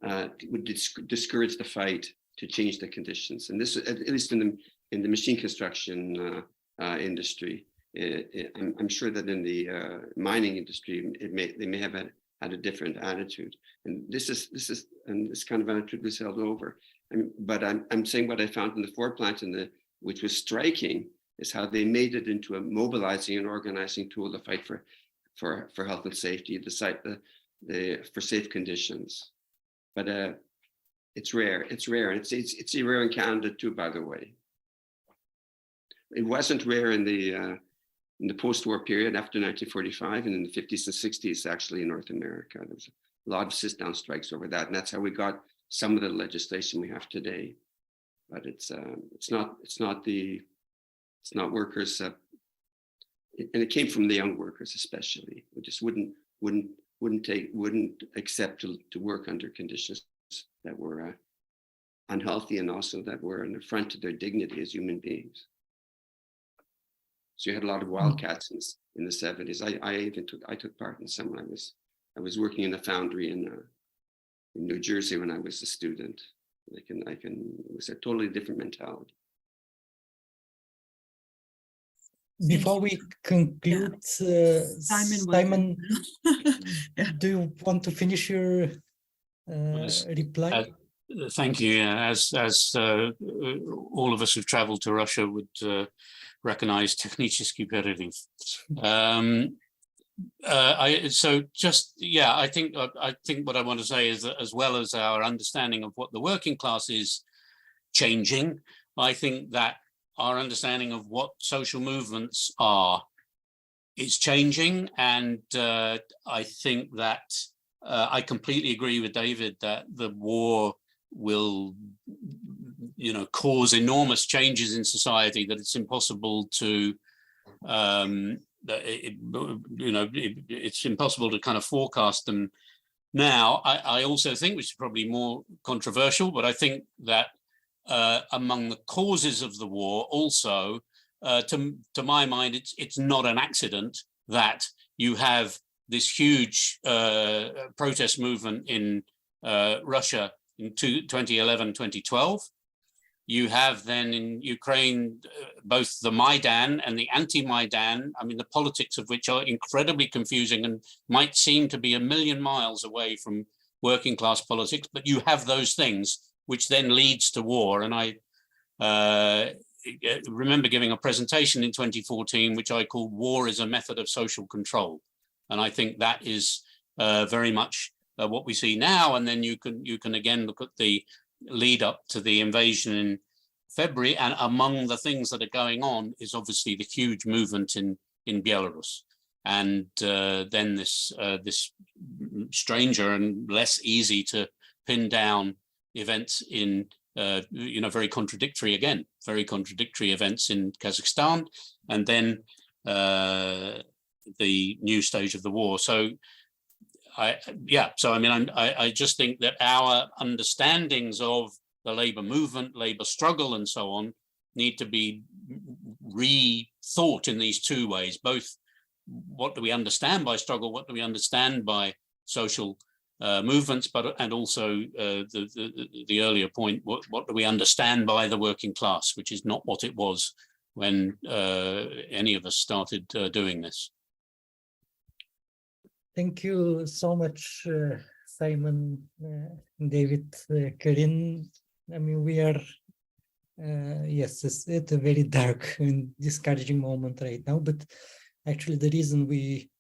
would discourage the fight change the conditions. And this, at least in the machine construction industry, I'm sure that in the mining industry, they may have had a different attitude. And this kind of attitude was held over. But I'm saying what I found in the Ford plant, which was striking, is how they made it into a mobilizing and organizing tool to fight for health and safety, for safe conditions. But it's rare. It's rare, and it's rare in Canada too, by the way. It wasn't rare in the post-war period after 1945, and in the 50s and 60s, actually in North America. There was a lot of sit-down strikes over that, and that's how we got some of the legislation we have today. But it's not workers, and it came from the young workers especially, who just wouldn't accept to work under conditions that were unhealthy, and also that were an affront to their dignity as human beings. So you had a lot of wildcats in the 70s. I took part in some. I was working in a foundry in New Jersey when I was a student. It was a totally different mentality. Before we conclude, Simon, Yeah. do you want to finish your reply? Thank you. As all of us who've traveled to Russia would recognize techniический перерыв. I think what I want to say is that, as well as our understanding of what the working class is changing, I think that our understanding of what social movements are is changing. And I think that I completely agree with David that the war will, cause enormous changes in society, that it's impossible to, it's impossible to kind of forecast them now. I also think, which is probably more controversial, but I think that among the causes of the war also, to my mind, it's not an accident that you have this huge protest movement in Russia in 2011, 2012. You have then in Ukraine both the Maidan and the anti-Maidan, the politics of which are incredibly confusing and might seem to be a million miles away from working class politics, but you have those things which then leads to war. And I remember giving a presentation in 2014, which I called "War is a Method of Social Control." And I think that is very much what we see now. And then you can again look at the lead up to the invasion in February, and among the things that are going on is obviously the huge movement in Belarus, and then this stranger and less easy to pin down events in very contradictory events in Kazakhstan, and then the new stage of the war. So I just think that our understandings of the labor movement, labor struggle, and so on need to be rethought in these two ways. Both, what do we understand by struggle? What do we understand by social movements? And also the earlier point, what do we understand by the working class, which is not what it was when any of us started doing this. Thank you so much, Simon, David, Karin. We are, yes, it's at a very dark and discouraging moment right now, but actually the reason we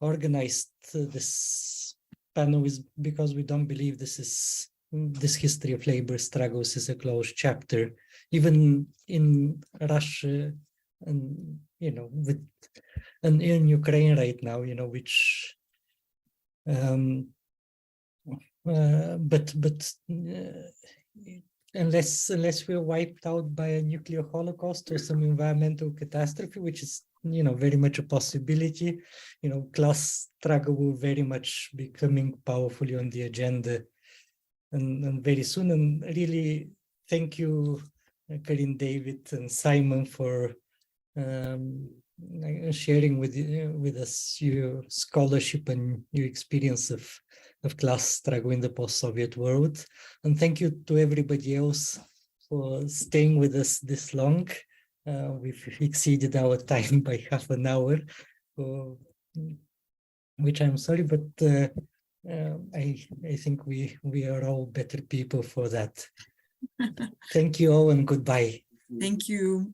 organized this panel is because we don't believe this history of labor struggles is a closed chapter, even in Russia and, and in Ukraine right now, which unless we're wiped out by a nuclear holocaust or some environmental catastrophe, which is very much a possibility, class struggle will very much be coming powerfully on the agenda and very soon. And really thank you, Karin, David, and Simon for sharing with us your scholarship and your experience of class struggle in the post-Soviet world. And thank you to everybody else for staying with us this long. We've exceeded our time by half an hour, which I'm sorry, but I think we are all better people for that. Thank you all and goodbye. Thank you.